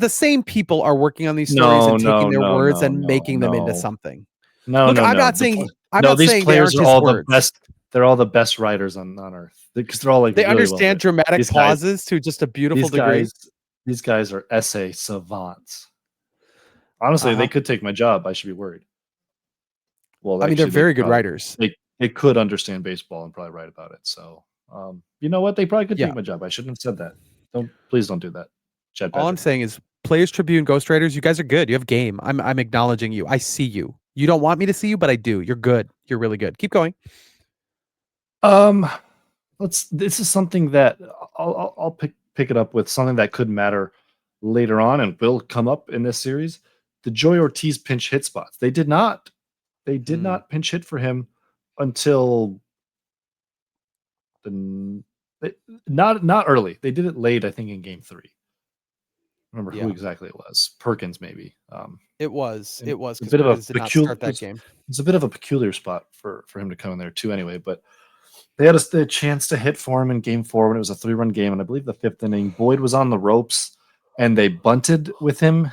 same people are working on these stories and taking their words and making them into something. No, Look, I'm not saying these players are all words. the best. They're all the best writers on earth because they're all like they really understand dramatic pauses to just a beautiful degree. These guys are essay savants. Honestly, they could take my job. I should be worried. Well, I mean, they're very good writers. They could understand baseball and probably write about it. So, you know what? They probably could take my job. I shouldn't have said that. Please don't do that. All I'm saying is Players Tribune, Ghostwriters, you guys are good. You have game. I'm acknowledging you. I see you. You don't want me to see you, but I do. You're good. You're really good. Keep going. This is something that I'll pick it up with something that could matter later on and will come up in this series. The Joey Ortiz pinch hit spots. They did not pinch hit for him until not early. They did it late, I think, in game 3. Remember who exactly it was? Perkins, maybe. It was because a bit of a peculiar that game. It's a bit of a peculiar spot for him to come in there too. Anyway, but they had a chance to hit for him in game 4 when it was a 3-run game, and I believe the 5th inning, Boyd was on the ropes, and they bunted with him.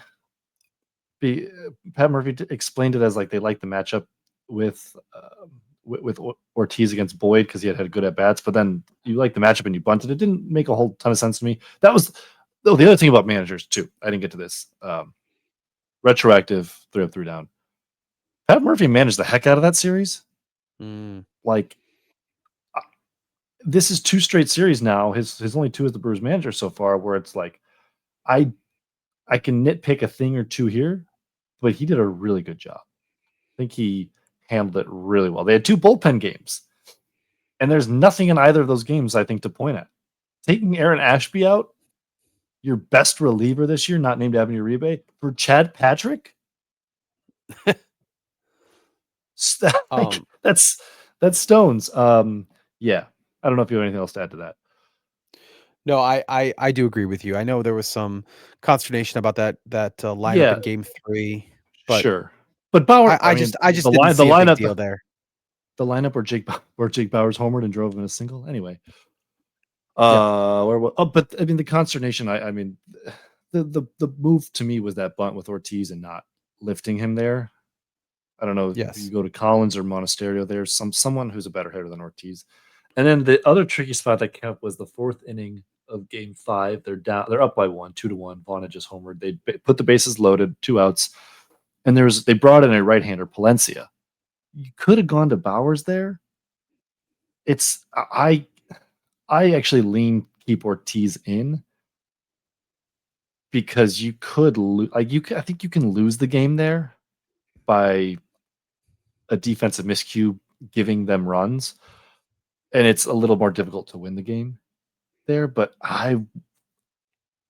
Pat Murphy explained it as like they liked the matchup with Ortiz against Boyd because he had good at bats, but then you like the matchup and you bunted. It didn't make a whole ton of sense to me. That was the other thing about managers too. I didn't get to this. Retroactive 3 up, 3 down. Pat Murphy managed the heck out of that series. Like this is 2 straight series now. His only 2 as the Brewers manager so far, where it's like I can nitpick a thing or 2 here, but he did a really good job. I think he handled it really well. They had 2 bullpen games, and there's nothing in either of those games I think to point at. Taking Aaron Ashby out, your best reliever this year, not named Abner Uribe, for Chad Patrick. That's stones. Yeah, I don't know if you have anything else to add to that. No, I do agree with you. I know there was some consternation about that lineup in game 3. But sure, but Bauer. I just didn't see a big deal there. The lineup where Jake Bauers homered and drove in a single. Anyway, but I mean the consternation. I mean, the move to me was that bunt with Ortiz and not lifting him there. I don't know if you go to Collins or Monasterio. There's someone who's a better hitter than Ortiz. And then the other tricky spot that came up was the 4th inning of game 5. They're up by 2-1. Vaughn had just homered. They put the bases loaded, 2 outs, and they brought in a right-hander, Palencia. You could have gone to Bauers there. I actually lean keep Ortiz in because you could I think you can lose the game there by a defensive miscue giving them runs, and it's a little more difficult to win the game there. But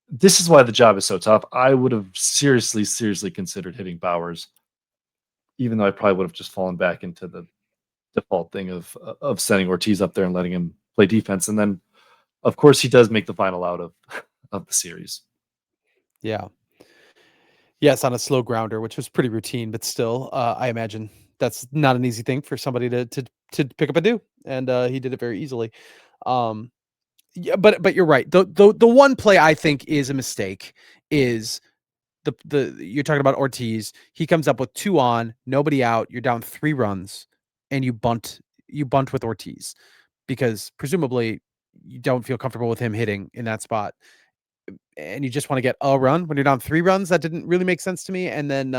this is why the job is so tough. I would have seriously considered hitting Bowers, even though I probably would have just fallen back into the default thing of sending Ortiz up there and letting him play defense. And then, of course, he does make the final out of the series. Yeah. Yes, on a slow grounder, which was pretty routine, but still, I imagine that's not an easy thing for somebody to pick up and do, and he did it very easily. Yeah, but you're right. The one play I think is a mistake is the you're talking about Ortiz. He comes up with 2 on, nobody out. You're down 3 runs, and you bunt with Ortiz because presumably you don't feel comfortable with him hitting in that spot, and you just want to get a run when you're down 3 runs. That didn't really make sense to me. And then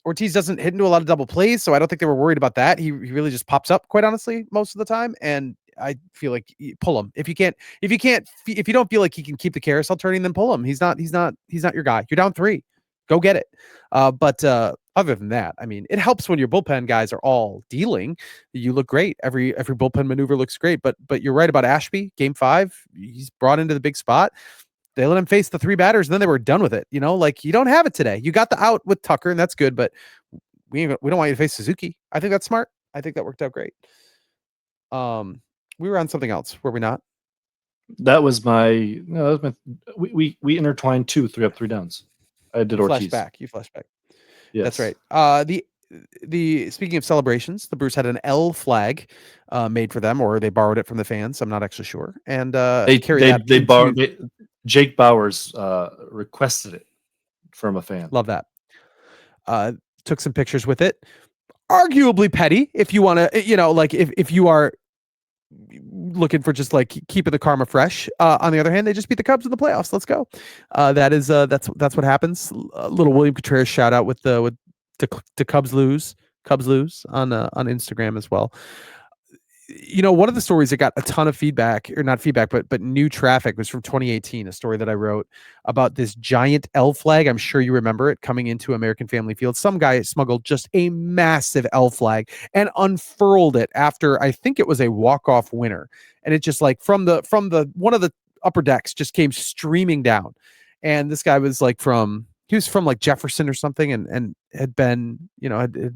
Ortiz doesn't hit into a lot of double plays, so I don't think they were worried about that. He really just pops up, quite honestly, most of the time. And I feel like pull him if you don't feel like he can keep the carousel turning, then pull him. He's not your guy. You're down 3, go get it. But other than that, I mean, it helps when your bullpen guys are all dealing. You look great. Every bullpen maneuver looks great. But you're right about Ashby. Game 5, he's brought into the big spot. They let him face the 3 batters, and then they were done with it. Like, you don't have it today. You got the out with Tucker, and that's good. But we don't want you to face Suzuki. I think that's smart. I think that worked out great. We were on something else, were we not? That was my we intertwined 2 3 up 3 downs. I did Ortiz. You flash back. Yes. That's right. The speaking of celebrations, the Brewers had an L flag made for them, or they borrowed it from the fans. I'm not actually sure. And they borrowed it. Jake Bowers requested it from a fan. Love that. Took some pictures with it. Arguably petty, if you want to, like if you are looking for just like keeping the karma fresh. On the other hand, they just beat the Cubs in the playoffs. Let's go. That's what happens. Little William Contreras shout out with the Cubs lose on Instagram as well. One of the stories that got a ton of feedback, or not feedback, but new traffic, was from 2018, a story that I wrote about this giant L flag. I'm sure you remember it, coming into American Family Field. Some guy smuggled just a massive L flag and unfurled it after, I think it was a walk-off winner. And it just like from the one of the upper decks just came streaming down. And this guy was like from like Jefferson or something, and had been,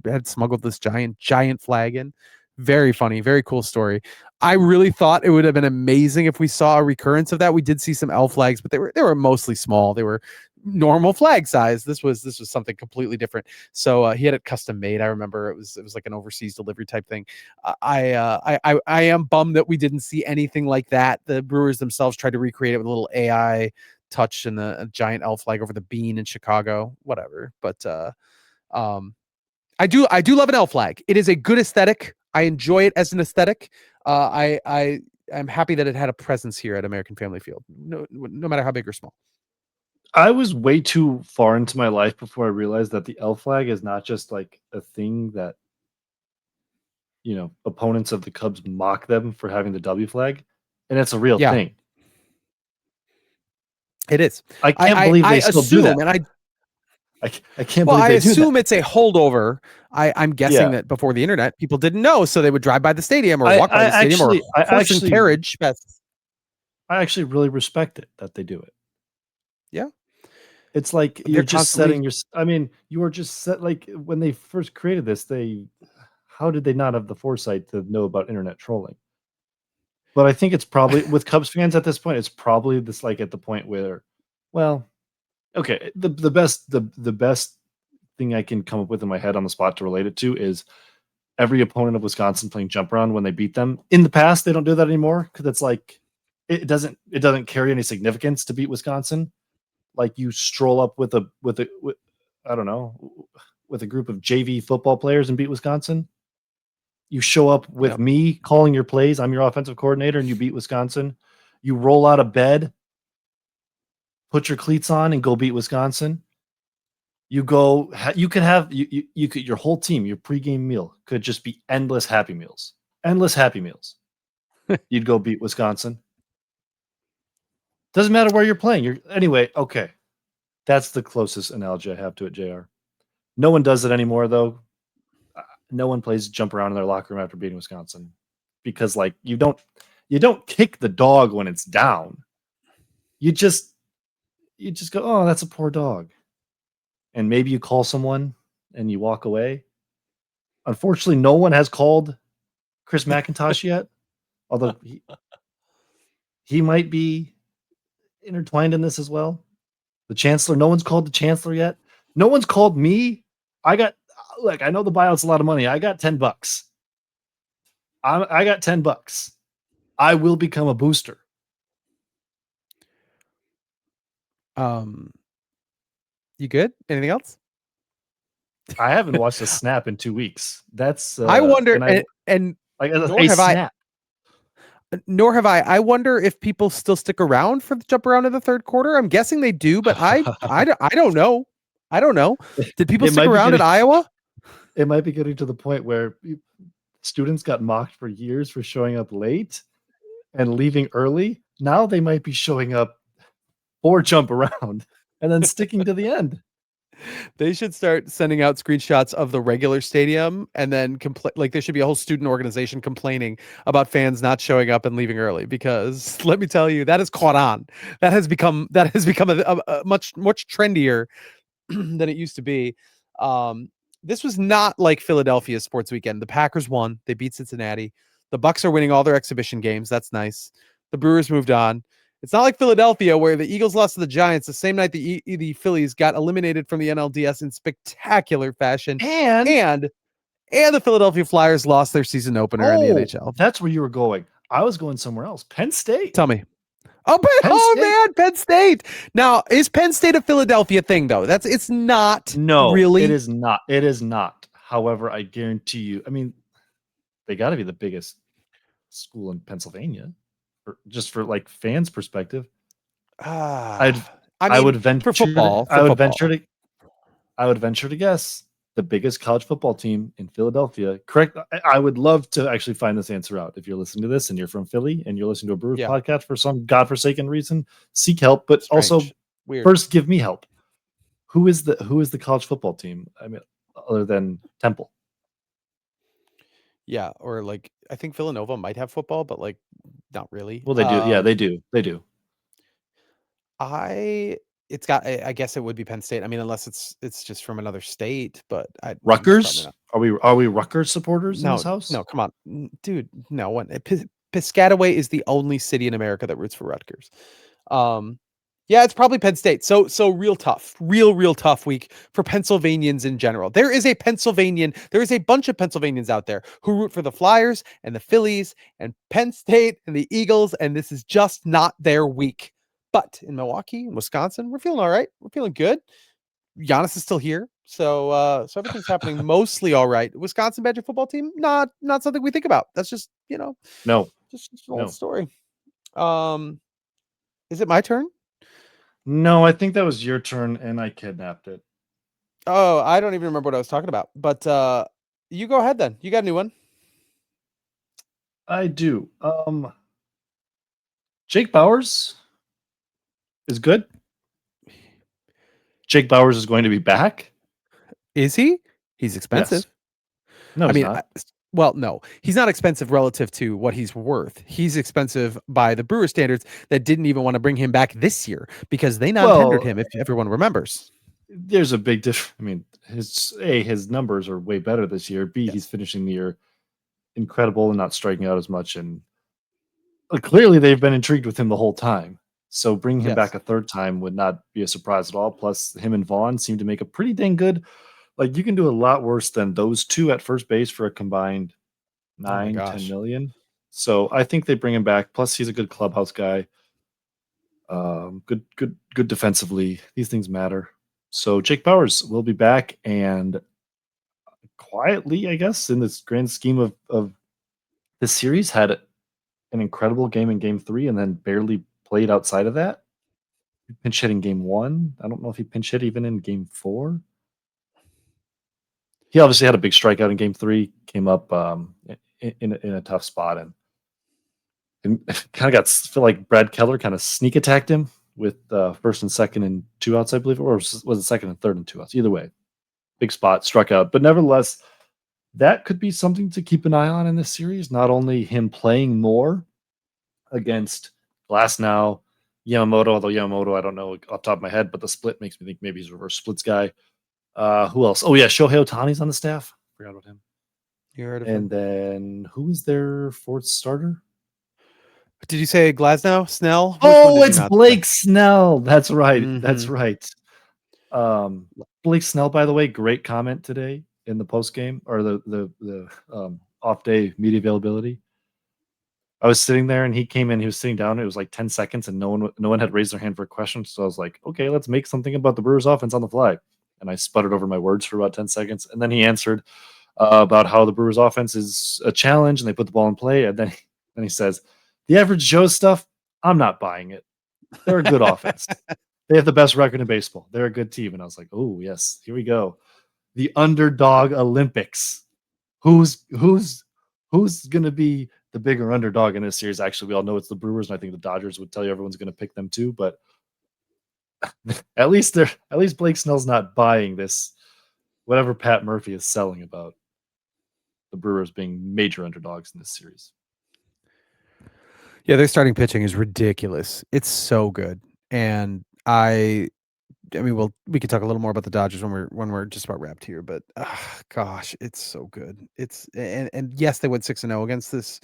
had smuggled this giant flag in. Very funny, very cool story. I really thought it would have been amazing if we saw a recurrence of that. We did see some L flags, but they were mostly small. They were normal flag size. This was something completely different. So he had it custom made. I remember it was like an overseas delivery type thing. I am bummed that we didn't see anything like that. The Brewers themselves tried to recreate it with a little AI touch and a giant L flag over the bean in Chicago. Whatever, but I do love an L flag. It is a good aesthetic. I enjoy it as an aesthetic. I'm happy that it had a presence here at American Family Field, no matter how big or small. I was way too far into my life before I realized that the L flag is not just like a thing that, opponents of the Cubs mock them for having the W flag, and it's a real thing. It is. I can't believe they still do that. And I can't believe they do that. I assume it's a holdover. I'm guessing that before the internet, people didn't know, so they would drive by the stadium or walk by the stadium or horse and carriage. I actually really respect it that they do it. Yeah. It's like you're just setting your. I mean, you are just set. Like when they first created this, how did they not have the foresight to know about internet trolling? But I think it's probably with Cubs fans at this point. It's probably this like at the point where, well, okay, the best thing I can come up with in my head on the spot to relate it to is every opponent of Wisconsin playing jump around when they beat them. In the past, they don't do that anymore because it's like it doesn't carry any significance to beat Wisconsin. Like you stroll up with a I don't know, with a group of JV football players and beat Wisconsin. You show up with me calling your plays. I'm your offensive coordinator, and you beat Wisconsin. You roll out of bed, put your cleats on, and go beat Wisconsin. You go. You could have you could your whole team. Your pregame meal could just be endless Happy Meals. Endless Happy Meals. You'd go beat Wisconsin. Doesn't matter where you're playing. Anyway. Okay, that's the closest analogy I have to it. Jr. No one does it anymore, though. No one plays jump around in their locker room after beating Wisconsin because, like, you don't kick the dog when it's down. You just go, oh, that's a poor dog, and maybe you call someone and you walk away. Unfortunately, no one has called Chris McIntosh yet, although he might be intertwined in this as well. The chancellor, no one's called the chancellor yet. No one's called me. I know the buyout's a lot of money. I got $10. I got $10. I will become a booster. You good? Anything else? I haven't watched a snap in 2 weeks. That's I wonder, and like nor a have snap. Nor have I. I wonder if people still stick around for the jump around in the third quarter. I'm guessing they do, but I don't know. I don't know. Did people stick around at Iowa? It might be getting to the point where students got mocked for years for showing up late and leaving early. Now they might be showing up for jump around and then sticking to the end. They should start sending out screenshots of the regular stadium and then like there should be a whole student organization complaining about fans not showing up and leaving early, because let me tell you, that has caught on. That has become a much trendier than it used to be. This was not like Philadelphia's sports weekend. The Packers won. They beat Cincinnati. The Bucks are winning all their exhibition games. That's nice. The Brewers moved on. It's not like Philadelphia, where the Eagles lost to the Giants the same night the Phillies got eliminated from the NLDS in spectacular fashion, and the Philadelphia Flyers lost their season opener in the NHL. That's where you were going. I was going somewhere else. Penn State. Tell me. Man, Penn State. Now, is Penn State a Philadelphia thing, though? It's not. No, really. It is not. It is not. However, I guarantee you, I mean, they got to be the biggest school in Pennsylvania, just for like fans' perspective. I would venture for football. I would venture to guess the biggest college football team in Philadelphia. Correct. I would love to actually find this answer out. If you're listening to this and you're from Philly and you're listening to a Brewers podcast for some godforsaken reason, seek help. But also, first give me help. Who is the college football team? I mean, other than Temple. Yeah, or like I think Villanova might have football, but like not really. Well, they do. Yeah, they do. They do. I guess it would be Penn State. I mean, unless it's just from another state, but Rutgers? Are we Rutgers supporters in this house? No, come on, dude. No one. Piscataway is the only city in America that roots for Rutgers. Yeah, it's probably Penn State. So real tough week for Pennsylvanians in general. There is a bunch of Pennsylvanians out there who root for the Flyers and the Phillies and Penn State and the Eagles, and this is just not their week. But in Milwaukee and Wisconsin, we're feeling all right. We're feeling good. Giannis is still here. So everything's happening mostly all right. Wisconsin Badger football team, not something we think about. That's just, no, just an old story. Is it my turn? No, I think that was your turn, and I kidnapped it. Oh, I don't even remember what I was talking about. But you go ahead then. You got a new one. I do. Jake Bowers is good. Jake Bowers is going to be back. Is he? He's expensive. Yes. No, he's not. Well, no, he's not expensive relative to what he's worth. He's expensive by the Brewers standards that didn't even want to bring him back this year because they non-tendered him, if everyone remembers. There's a big difference. I mean, his numbers are way better this year. B, he's finishing the year incredible and not striking out as much. And clearly they've been intrigued with him the whole time. So bringing him back a third time would not be a surprise at all. Plus, him and Vaughn seem to make a pretty dang good. Like, you can do a lot worse than those two at first base for a combined 10 million. So I think they bring him back. Plus, he's a good clubhouse guy. Good defensively. These things matter. So Jake Bowers will be back, and quietly, I guess, in this grand scheme of this series, had an incredible game in Game 3, and then barely played outside of that. He pinch hit in Game 1. I don't know if he pinch hit even in Game 4. He obviously had a big strikeout in Game 3. Came up in a tough spot, and And kind of feel like Brad Keller kind of sneak attacked him with first and second and 2 outs, I believe, or was it second and third and 2 outs? Either way, big spot, struck out. But nevertheless, that could be something to keep an eye on in this series. Not only him playing more against Glasnow, Yamamoto, although Yamamoto, I don't know off the top of my head, but the split makes me think maybe he's a reverse splits guy. Who else? Oh, yeah, Shohei Ohtani's on the staff. Forgot about him. You heard of him. him. Then who is their fourth starter? Did you say Glasnow? Snell? Oh, it's Blake Snell. That's right. Mm-hmm. That's right. Blake Snell, by the way, great comment today in the post game or the off day media availability. I was sitting there and he came in. He was sitting down. It was like 10 seconds, and no one had raised their hand for a question. So I was like, okay, let's make something about the Brewers offense on the fly. And I sputtered over my words for about 10 seconds, and then he answered about how the Brewers offense is a challenge and they put the ball in play. And then he says, the average Joe stuff, I'm not buying it. They're a good offense. They have the best record in baseball. They're a good team. And I was like, oh, yes, here we go. The underdog Olympics. Who's going to be the bigger underdog in this series? Actually, we all know it's the Brewers, and I think the Dodgers would tell you everyone's going to pick them too. But at least Blake Snell's not buying this, whatever Pat Murphy is selling about the Brewers being major underdogs in this series. Yeah, their starting pitching is ridiculous. It's so good. And I mean, we could talk a little more about the Dodgers when we're just about wrapped here, but gosh, it's so good. It's and yes, they went 6-0 against this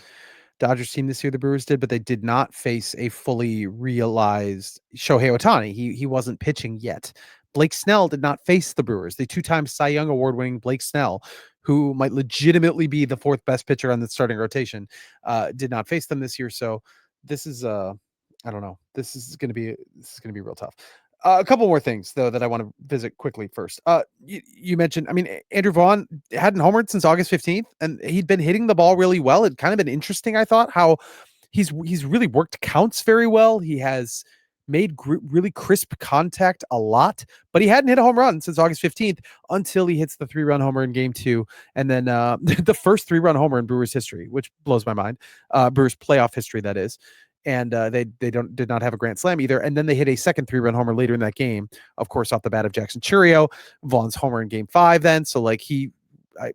Dodgers team this year. The Brewers did, but they did not face a fully realized Shohei Ohtani. He wasn't pitching yet. Blake Snell did not face the Brewers. The 2-time Cy Young Award-winning Blake Snell, who might legitimately be the fourth best pitcher on the starting rotation, did not face them this year. So this is I don't know. This is going to be real tough. A couple more things though that I want to visit quickly first. You mentioned, I mean, Andrew Vaughn hadn't homered since August 15th, and he'd been hitting the ball really well. It kind of been interesting, I thought, how he's really worked counts very well. He has made really crisp contact a lot, but he hadn't hit a home run since August 15th until he hits the 3-run homer in game 2. And then the first 3-run homer in Brewers history, which blows my mind. Brewers playoff history, that is. And they did not have a grand slam either. And then they hit a second 3-run homer later in that game, of course, off the bat of Jackson Churio. Vaughn's homer in game 5 then. So like I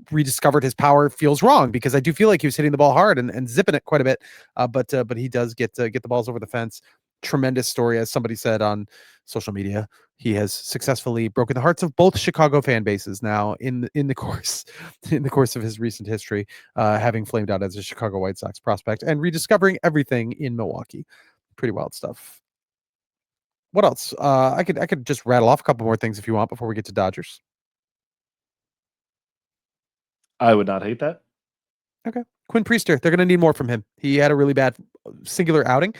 rediscovered his power. Feels wrong because I do feel like he was hitting the ball hard and zipping it quite a bit. But he does get the balls over the fence. Tremendous story, as somebody said on social media. He has successfully broken the hearts of both Chicago fan bases now in the course of his recent history, having flamed out as a Chicago White Sox prospect and rediscovering everything in Milwaukee. Pretty wild stuff. What else? I could just rattle off a couple more things if you want before we get to Dodgers. I would not hate that. Okay. Quinn Priester, they're going to need more from him. He had a really bad singular outing.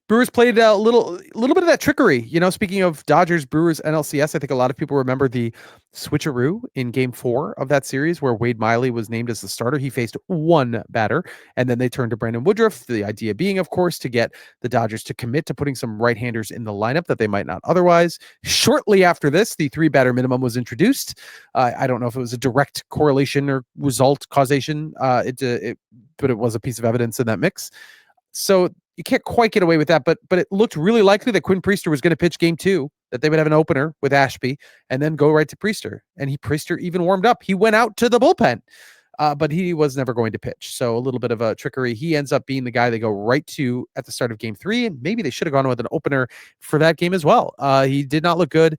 Brewers played a little bit of that trickery. You know, speaking of Dodgers, Brewers, NLCS, I think a lot of people remember the switcheroo in game 4 of that series where Wade Miley was named as the starter. He faced one batter, and then they turned to Brandon Woodruff. The idea being, of course, to get the Dodgers to commit to putting some right-handers in the lineup that they might not otherwise. Shortly after this, the 3-batter minimum was introduced. I don't know if it was a direct correlation or result causation, but it was a piece of evidence in that mix. So you can't quite get away with that, but it looked really likely that Quinn Priester was going to pitch game 2, that they would have an opener with Ashby and then go right to Priester. And Priester even warmed up. He went out to the bullpen, but he was never going to pitch. So a little bit of a trickery. He ends up being the guy they go right to at the start of game 3, and maybe they should have gone with an opener for that game as well. He did not look good.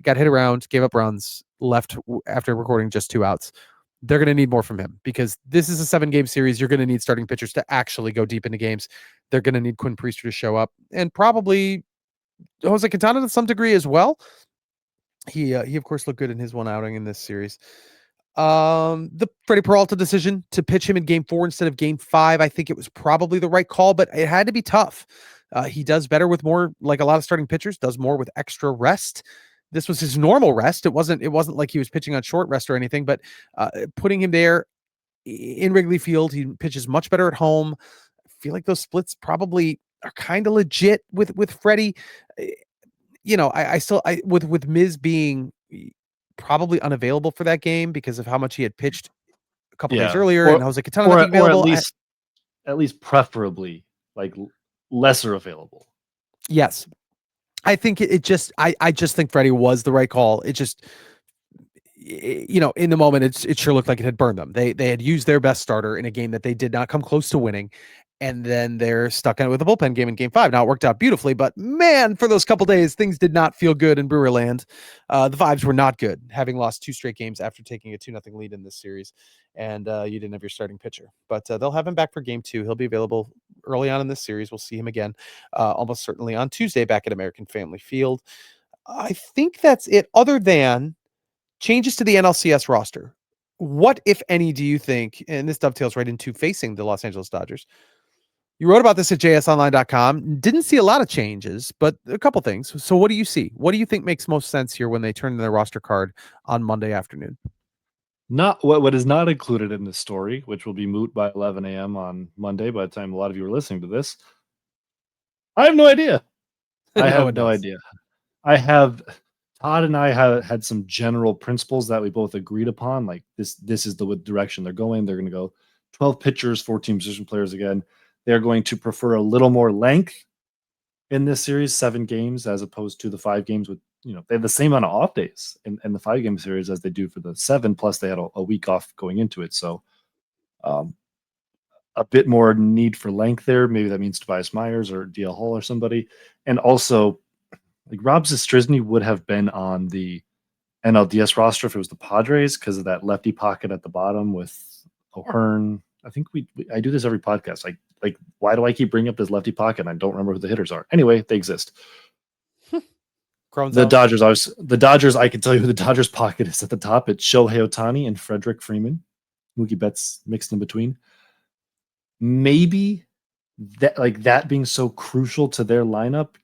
Got hit around, gave up runs, left after recording just 2 outs. They're going to need more from him because this is a 7-game series. You're going to need starting pitchers to actually go deep into games. They're going to need Quinn Priester to show up, and probably Jose Quintana to some degree as well. He of course looked good in his one outing in this series. The Freddie Peralta decision to pitch him in game 4 instead of game 5, I think it was probably the right call, but it had to be tough. He does better with more, like a lot of starting pitchers, does more with extra rest. This was his normal rest. It wasn't like he was pitching on short rest or anything, but putting him there in Wrigley Field, he pitches much better at home. I feel like those splits probably are kind of legit with Freddie. You know, I still with Miz being probably unavailable for that game because of how much he had pitched a couple days earlier, and Jose Quintana not being available. at least preferably like lesser available. Yes. I think it just I just think Freddie was the right call. It just in the moment, it sure looked like it had burned them. They had used their best starter in a game that they did not come close to winning, and then they're stuck in it with a bullpen game in Game 5. Now it worked out beautifully, but man, for those couple days, things did not feel good in Brewerland. The vibes were not good, having lost 2 straight games after taking a 2-0 lead in this series, and you didn't have your starting pitcher. But they'll have him back for Game 2. He'll be available early on in this series. We'll see him again, almost certainly on Tuesday back at American Family Field. I think that's it. Other than changes to the NLCS roster, what, if any, do you think, and this dovetails right into facing the Los Angeles Dodgers? You wrote about this at jsonline.com. Didn't see a lot of changes, but a couple things. So what do you see? What do you think makes most sense here when they turn in their roster card on Monday afternoon? Not what is not included in the story, which will be moot by 11 a.m. on Monday by the time a lot of you are listening to this. I have no idea. I have no idea. Todd and I have had some general principles that we both agreed upon. Like this is the direction they're going. They're going to go 12 pitchers, 14 position players again. They're going to prefer a little more length in this series, 7 games, as opposed to the 5 games with, they have the same amount of off days in the 5-game series as they do for the 7, plus they had a week off going into it. So a bit more need for length there. Maybe that means Tobias Myers or DL Hall or somebody. And also, like Rob Zastryzny would have been on the NLDS roster if it was the Padres because of that lefty pocket at the bottom with O'Hearn. I think I do this every podcast. Like why do I keep bringing up this lefty pocket? I don't remember who the hitters are. Anyway, they exist. The Dodgers, I can tell you who the Dodgers pocket is at the top. It's Shohei Ohtani and Frederick Freeman. Mookie Betts mixed in between. Maybe that being so crucial to their lineup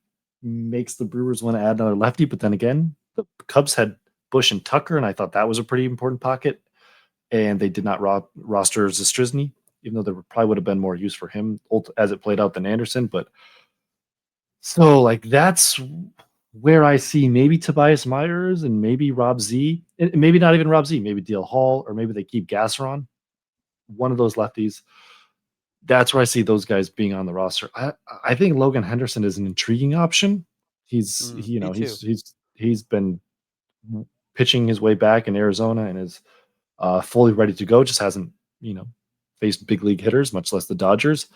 makes the Brewers want to add another lefty, but then again, the Cubs had Bush and Tucker, and I thought that was a pretty important pocket, and they did not roster Zastryzny, even though there probably would have been more use for him as it played out than Anderson. But so that's where I see maybe Tobias Myers and maybe Rob Z, and maybe not even Rob Z, maybe DL Hall, or maybe they keep Gasser on, one of those lefties. That's where I see those guys being on the roster. I think Logan Henderson is an intriguing option. He's been pitching his way back in Arizona and is fully ready to go. Just hasn't faced big league hitters, much less the Dodgers.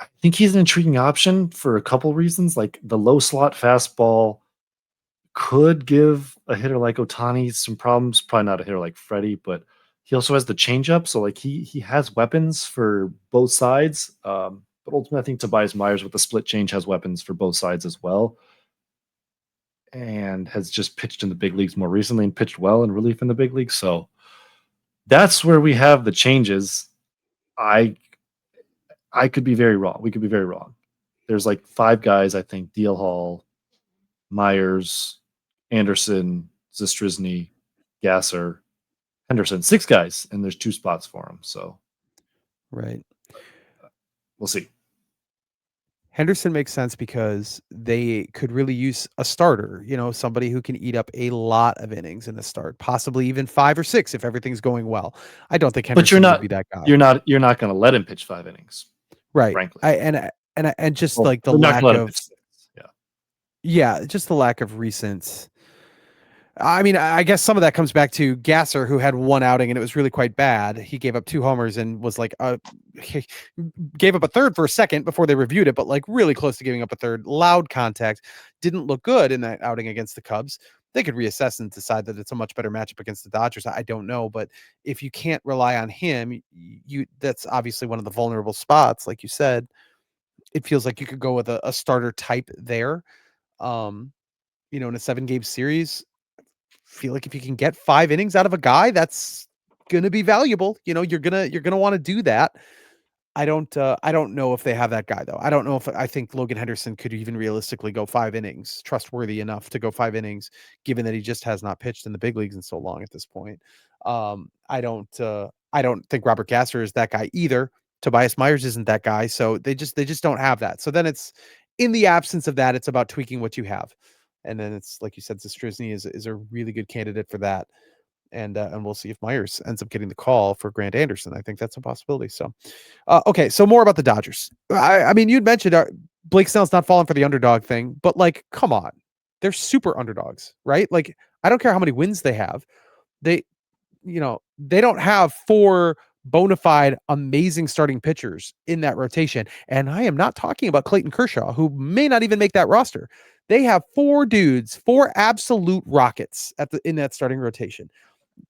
I think he's an intriguing option for a couple reasons. Like the low slot fastball could give a hitter like Ohtani some problems. Probably not a hitter like Freddie, but he also has the changeup, so he has weapons for both sides. But ultimately, I think Tobias Myers with the split change has weapons for both sides as well, and has just pitched in the big leagues more recently and pitched well in relief in the big leagues. So that's where we have the changes. I could be very wrong. We could be very wrong. There's 5 guys, I think: DL Hall, Myers, Anderson, Zastryzny, Gasser, Henderson. 6 guys, and there's 2 spots for him. So, right, we'll see. Henderson makes sense because they could really use a starter, somebody who can eat up a lot of innings in the start, possibly even 5 or 6 if everything's going well. I don't think Henderson would be that guy. You're not going to let him pitch 5 innings, right? Frankly, and just the lack of, just the lack of recent. I mean, I guess some of that comes back to Gasser, who had 1 outing and it was really quite bad. He gave up 2 homers and was gave up a third for a second before they reviewed it, but really close to giving up a third. Loud contact, didn't look good in that outing against the Cubs. They could reassess and decide that it's a much better matchup against the Dodgers. I don't know, but if you can't rely on him, that's obviously one of the vulnerable spots. Like you said, it feels like you could go with a starter type there. In a 7-game series, feel like if you can get 5 innings out of a guy, that's gonna be valuable. You're gonna want to do that. I don't know if they have that guy though. I think Logan Henderson could even realistically go 5 innings, trustworthy enough to go 5 innings, given that he just has not pitched in the big leagues in so long at this point. I don't think Robert Gasser is that guy either. Tobias Myers isn't that guy, so they just don't have that. So then it's, in the absence of that, it's about tweaking what you have. And then it's like you said, Zastryzny is a really good candidate for that. And we'll see if Myers ends up getting the call for Grant Anderson. I think that's a possibility. So, okay, so more about the Dodgers. I mean, you'd mentioned Blake Snell's not falling for the underdog thing, but like, come on, they're super underdogs, right? Like, I don't care how many wins they have. They, they don't have four bona fide amazing starting pitchers in that rotation. And I am not talking about Clayton Kershaw, who may not even make that roster. They have four dudes, four absolute rockets in that starting rotation.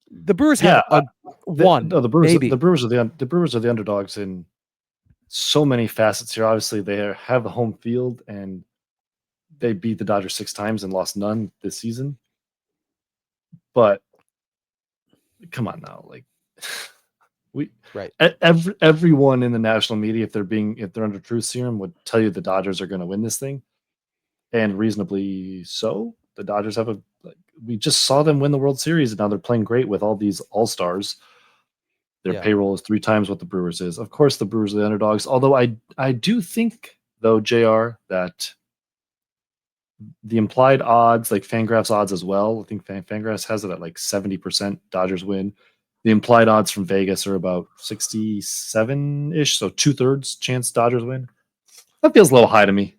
The Brewers have the Brewers. maybe. The Brewers are the underdogs in so many facets here. Obviously, they have the home field, and they beat the Dodgers 6 times and lost none this season. But come on now, like everyone in the national media, if they're under truth serum, would tell you the Dodgers are going to win this thing, and reasonably so. The Dodgers we just saw them win the World Series, and now they're playing great with all these all-stars. Their payroll is 3 times what the Brewers is. Of course, the Brewers are the underdogs. Although I do think, though, JR, that the implied odds, like Fangraphs odds as well, I think Fangraphs has it at like 70% Dodgers win. The implied odds from Vegas are about 67-ish, so 2/3 chance Dodgers win. That feels a little high to me.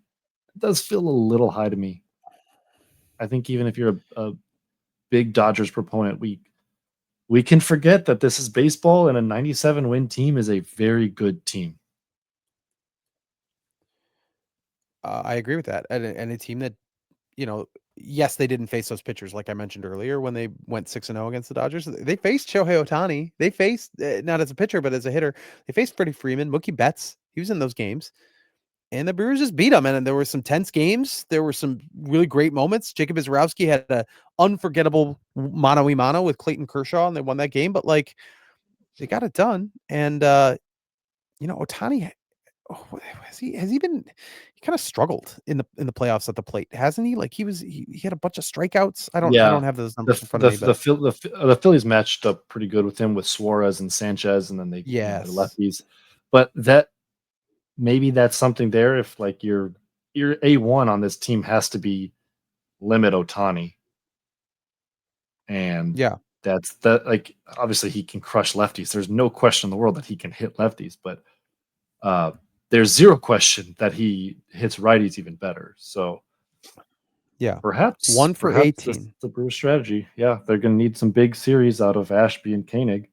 It does feel a little high to me. I think even if you're a big Dodgers proponent, we can forget that this is baseball, and a 97-win team is a very good team. I agree with that. And a team that, yes, they didn't face those pitchers like I mentioned earlier when they went 6-0 against the Dodgers. They faced Shohei Ohtani. They faced, not as a pitcher, but as a hitter, they faced Freddie Freeman, Mookie Betts. He was in those games. And the Brewers just beat them. And there were some tense games. There were some really great moments. Jacob Misiorowski had an unforgettable mano-a-mano with Clayton Kershaw, and they won that game. But, like, they got it done. And, Ohtani, has he been? He kind of struggled in the playoffs at the plate, hasn't he? Like, he had a bunch of strikeouts. I don't have those numbers in front of me. But The Phillies matched up pretty good with him with Suarez and Sanchez, and then they the lefties. But maybe that's something there. If like your A1 on this team has to be limit Ohtani, and that's that. Like, obviously he can crush lefties. There's no question in the world that he can hit lefties, but there's zero question that he hits righties even better. So perhaps 1 for 18. The Brewers strategy. Yeah, they're going to need some big series out of Ashby and Koenig.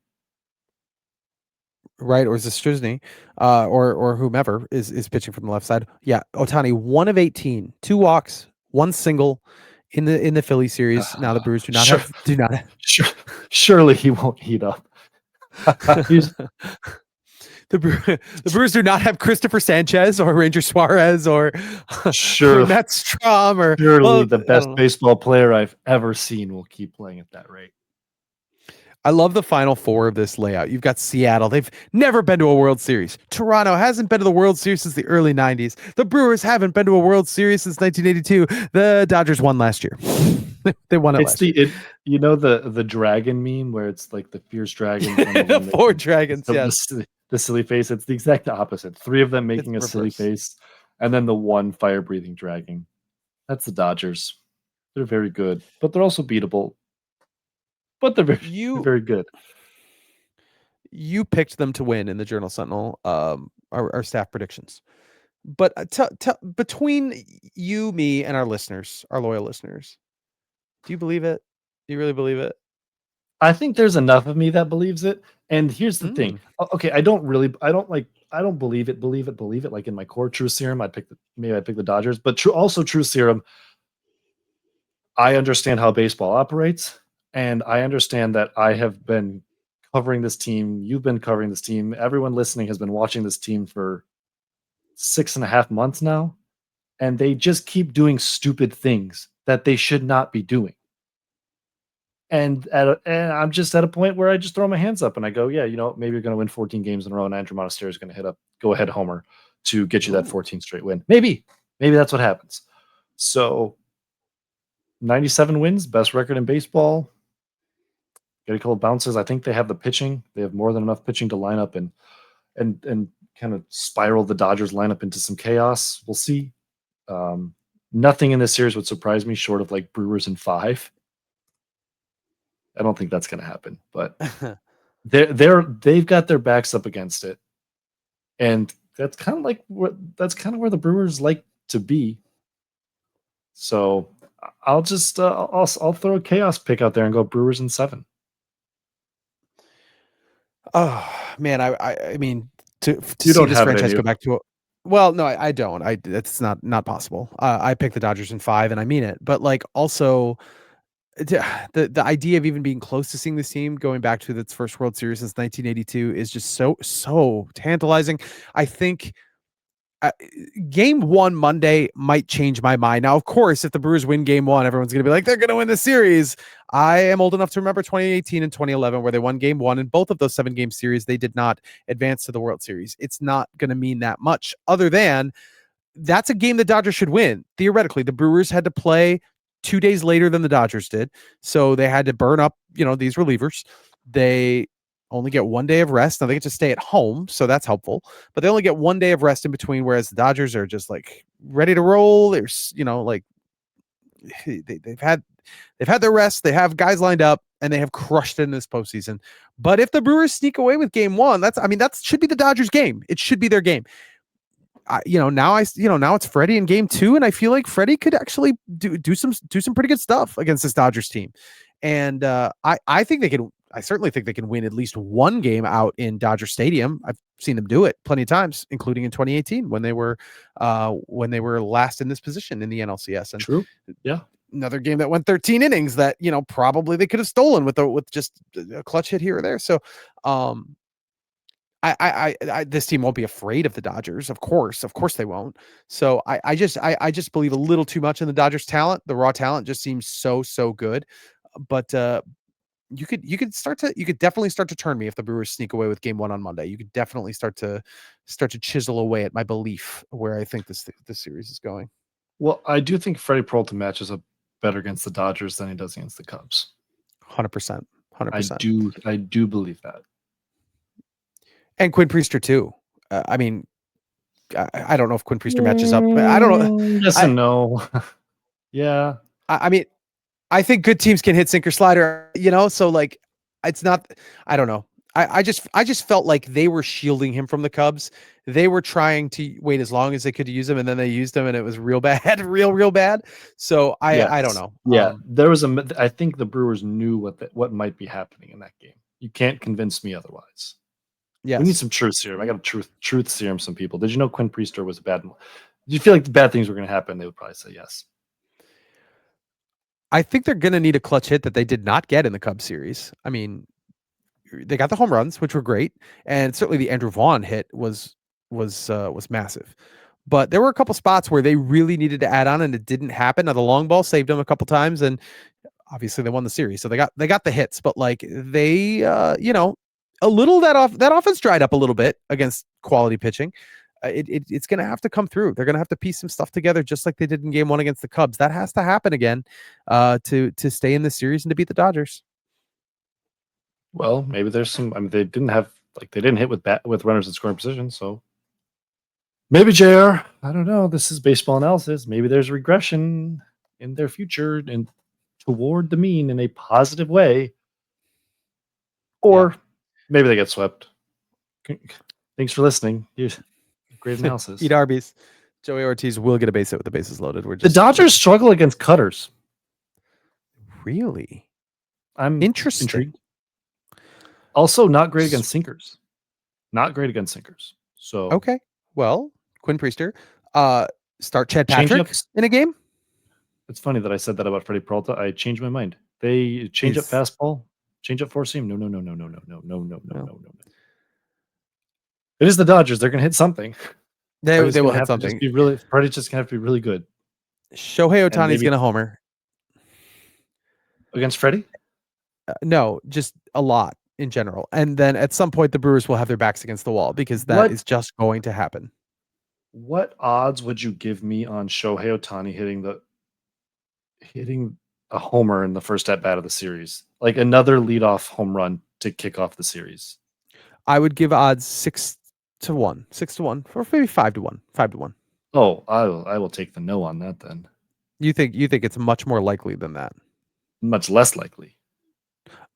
Right, or Zastuzny, or whomever is pitching from the left side. Yeah, Ohtani 1 of 18, 2 walks, 1 single in the Philly series. Now the Brewers do not have. Surely he won't heat up. The Brewers do not have Christopher Sanchez or Ranger Suarez or Matt Strom or surely the best baseball player I've ever seen will keep playing at that rate. I love the final 4 of this layout. You've got Seattle. They've never been to a World Series. Toronto hasn't been to the World Series since the early 90s. The Brewers haven't been to a World Series since 1982. The Dodgers won last year. They won it last year. You know the dragon meme where it's like the fierce dragon. 4 dragons, yes. The silly face. It's the exact opposite. 3 of them making a silly face, and then the 1 fire-breathing dragon. That's the Dodgers. They're very good, but they're also beatable. But they're very good. You picked them to win in the Journal Sentinel, our staff predictions. But between you, me, and our listeners, our loyal listeners, do you believe it? Do you really believe it? I think there's enough of me that believes it. And here's the thing. Okay, I don't believe it like in my core true serum. I'd pick the Dodgers, but true serum. I understand how baseball operates, and I understand that I have been covering this team. You've been covering this team. Everyone listening has been watching this team for 6.5 months now, and they just keep doing stupid things that they should not be doing. And I'm just at a point where I just throw my hands up and I go, yeah, maybe you're going to win 14 games in a row, and Andrew Monasterio is going to hit a go-ahead homer to get you that 14 straight win. Maybe that's what happens. So 97 wins, best record in baseball. Get a couple of bounces. I think they have the pitching. They have more than enough pitching to line up and kind of spiral the Dodgers lineup into some chaos. We'll see. Nothing in this series would surprise me short of like Brewers in 5. I don't think that's going to happen. But they've got their backs up against it, and that's kind of where the Brewers like to be. So I'll just I'll throw a chaos pick out there and go Brewers in 7. Oh man, I mean to You see don't this have it in franchise you. go back to a well, no, I don't. That's not possible. I picked the Dodgers in 5, and I mean it. But like also the idea of even being close to seeing this team going back to its first World Series since 1982 is just so tantalizing. I think game 1 Monday might change my mind. Now, of course, if the Brewers win game 1, everyone's going to be like, they're going to win the series. I am old enough to remember 2018 and 2011 where they won game 1. In both of those 7-game series, they did not advance to the World Series. It's not going to mean that much other than that's a game the Dodgers should win. Theoretically, the Brewers had to play 2 days later than the Dodgers did. So they had to burn up, these relievers. They only get 1 day of rest. Now they get to stay at home, so that's helpful. But they only get 1 day of rest in between, whereas the Dodgers are just like ready to roll. There's, like they've had their rest. They have guys lined up, and they have crushed it in this postseason. But if the Brewers sneak away with game 1, that should be the Dodgers game. It should be their game. Now it's Freddie in game 2, and I feel like Freddie could actually do some pretty good stuff against this Dodgers team. And I think they can. I certainly think they can win at least one game out in Dodger Stadium. I've seen them do it plenty of times, including in 2018 when they were last in this position in the NLCS. And True. Yeah. Another game that went 13 innings that probably they could have stolen with just a clutch hit here or there. So this team won't be afraid of the Dodgers. Of course they won't. So I just believe a little too much in the Dodgers talent. The raw talent just seems so good. But you could definitely start to turn me if the Brewers sneak away with game 1 on Monday. You could definitely start to chisel away at my belief where I think this series is going. Well, I do think Freddie Peralta matches up better against the Dodgers than he does against the Cubs. 100%. I do believe that. And Quinn Priester too. I mean, I don't know if Quinn Priester matches up. I don't know. Yes and no. Yeah. I mean, I think good teams can hit sinker slider, so like it's not, I don't know. I just felt like they were shielding him from the Cubs. They were trying to wait as long as they could use him, and then they used him and it was real bad, real bad. So I don't know. Yeah. There was I think the Brewers knew what might be happening in that game. You can't convince me otherwise. Yes. We need some truth serum. I got to truth serum some people. Did you know Quinn Priester was a bad one? Did you feel like the bad things were going to happen? They would probably say yes. I think they're going to need a clutch hit that they did not get in the Cubs series. I mean, they got the home runs, which were great, and certainly the Andrew Vaughn hit was massive. But there were a couple spots where they really needed to add on, and it didn't happen. Now the long ball saved them a couple times, and obviously they won the series, so they got the hits. But like they, a little that offense dried up a little bit against quality pitching. It's going to have to come through. They're going to have to piece some stuff together, just like they did in game 1 against the Cubs. That has to happen again to stay in this series and to beat the Dodgers. Well, maybe there's some. I mean, they didn't hit with runners in scoring position, so maybe JR. I don't know. This is baseball analysis. Maybe there's regression in their future and toward the mean in a positive way, or maybe they get swept. Thanks for listening. Great analysis. Eat Arby's. Joey Ortiz will get a base hit with the bases loaded. The Dodgers struggle against cutters. Really? I'm interested. Intrigued. Also, not great against sinkers. So okay. Well, Quinn Priester, start Chad Patrick in a game. It's funny that I said that about Freddie Peralta. I changed my mind. They change up fastball, change up four seam. No. It is the Dodgers. They're going to hit something. They will hit something. Freddie's just going to have to be really good. Shohei Ohtani's going to homer against Freddie. No, just a lot in general. And then at some point, the Brewers will have their backs against the wall because that is just going to happen. What odds would you give me on Shohei Ohtani hitting a homer in the first at bat of the series? Like another leadoff home run to kick off the series. I would give odds 6 to 1, or maybe 5 to 1, 5 to 1. Oh, I will take the no on that then. You think it's much more likely than that? Much less likely.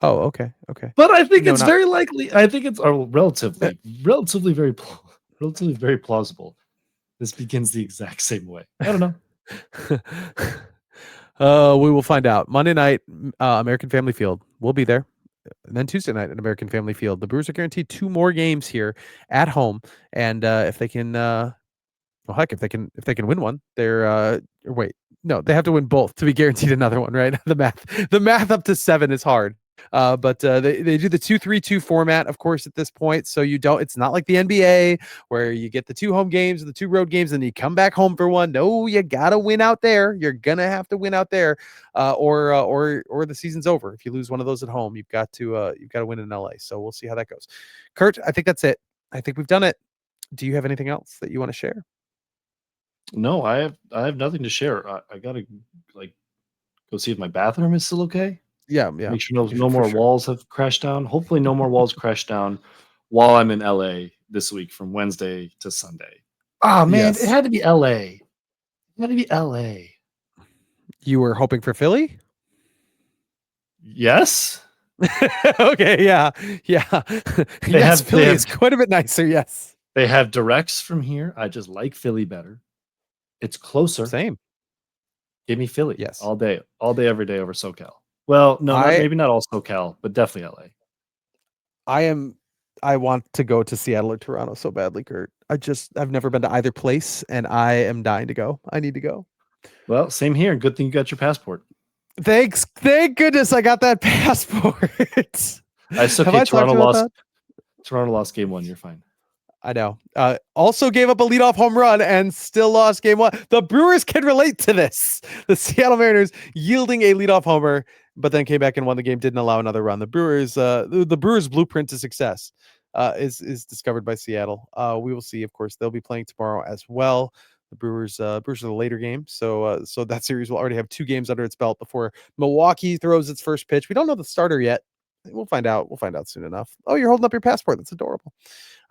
Oh, okay. Okay. But I think No, it's not very likely. I think it's relatively very plausible. This begins the exact same way. I don't know. We will find out. Monday night, American Family Field. We'll be there. And then Tuesday night at American Family Field. The Brewers are guaranteed 2 more games here at home. And if they can well, heck, if they can win one, they're wait, no, they have to win both to be guaranteed another one, right? The math up to 7 is hard. But they do the 2-3-2 format, of course, at this point. So it's not like the NBA where you get the 2 home games, the 2 road games, and you come back home for one. No, you gotta win out there. You're gonna have to win out there, or the season's over. If you lose one of those at home, you've got to win in LA. So we'll see how that goes. Curt, I think that's it. I think we've done it. Do you have anything else that you want to share? No, I have nothing to share. I gotta like go see if my bathroom is still okay. Yeah. Make sure no For more sure. walls have crashed down. Hopefully, no more walls crash down while I'm in LA this week from Wednesday to Sunday. Ah, man, Yes. it had to be LA. It had to be LA. You were hoping for Philly? Yes. Okay, yeah. Philly is quite a bit nicer, yes. They have directs from here. I just like Philly better. It's closer. Same. Give me Philly. Yes. All day, every day over SoCal. Well, no, maybe not all SoCal, but definitely LA. I want to go to Seattle or Toronto so badly, Curt. I've never been to either place, and I am dying to go. I need to go. Well, same here. Good thing you got your passport. Thanks. Thank goodness I got that passport. It's okay. Toronto lost game 1. You're fine. I know. Also gave up a leadoff home run and still lost game 1. The Brewers can relate to this. The Seattle Mariners yielding a leadoff homer, but then came back and won the game, didn't allow another run. The Brewers blueprint to success is discovered by Seattle. We will see. Of course, they'll be playing tomorrow as well. The Brewers are the later game, so that series will already have 2 games under its belt before Milwaukee throws its first pitch. We don't know the starter yet. We'll find out. We'll find out soon enough. Oh, you're holding up your passport. That's adorable.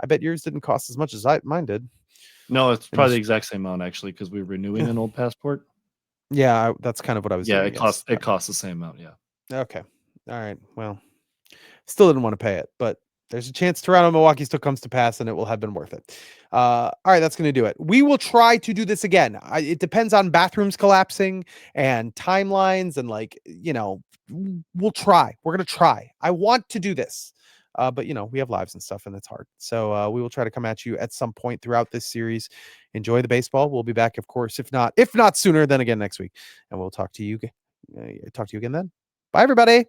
I bet yours didn't cost as much as mine did. No, it's probably the exact same amount actually because we're renewing an old passport. Yeah, that's kind of what I was. Yeah, doing, it costs the same amount. Yeah. Okay. All right. Well, still didn't want to pay it, but there's a chance Toronto Milwaukee still comes to pass, and it will have been worth it. All right, that's going to do it. We will try to do this again. It depends on bathrooms collapsing and timelines, and we'll try. We're going to try. I want to do this. But we have lives and stuff, and it's hard. So we will try to come at you at some point throughout this series. Enjoy the baseball. We'll be back, of course, if not sooner, then again next week, and we'll talk to you. Talk to you again then. Bye, everybody.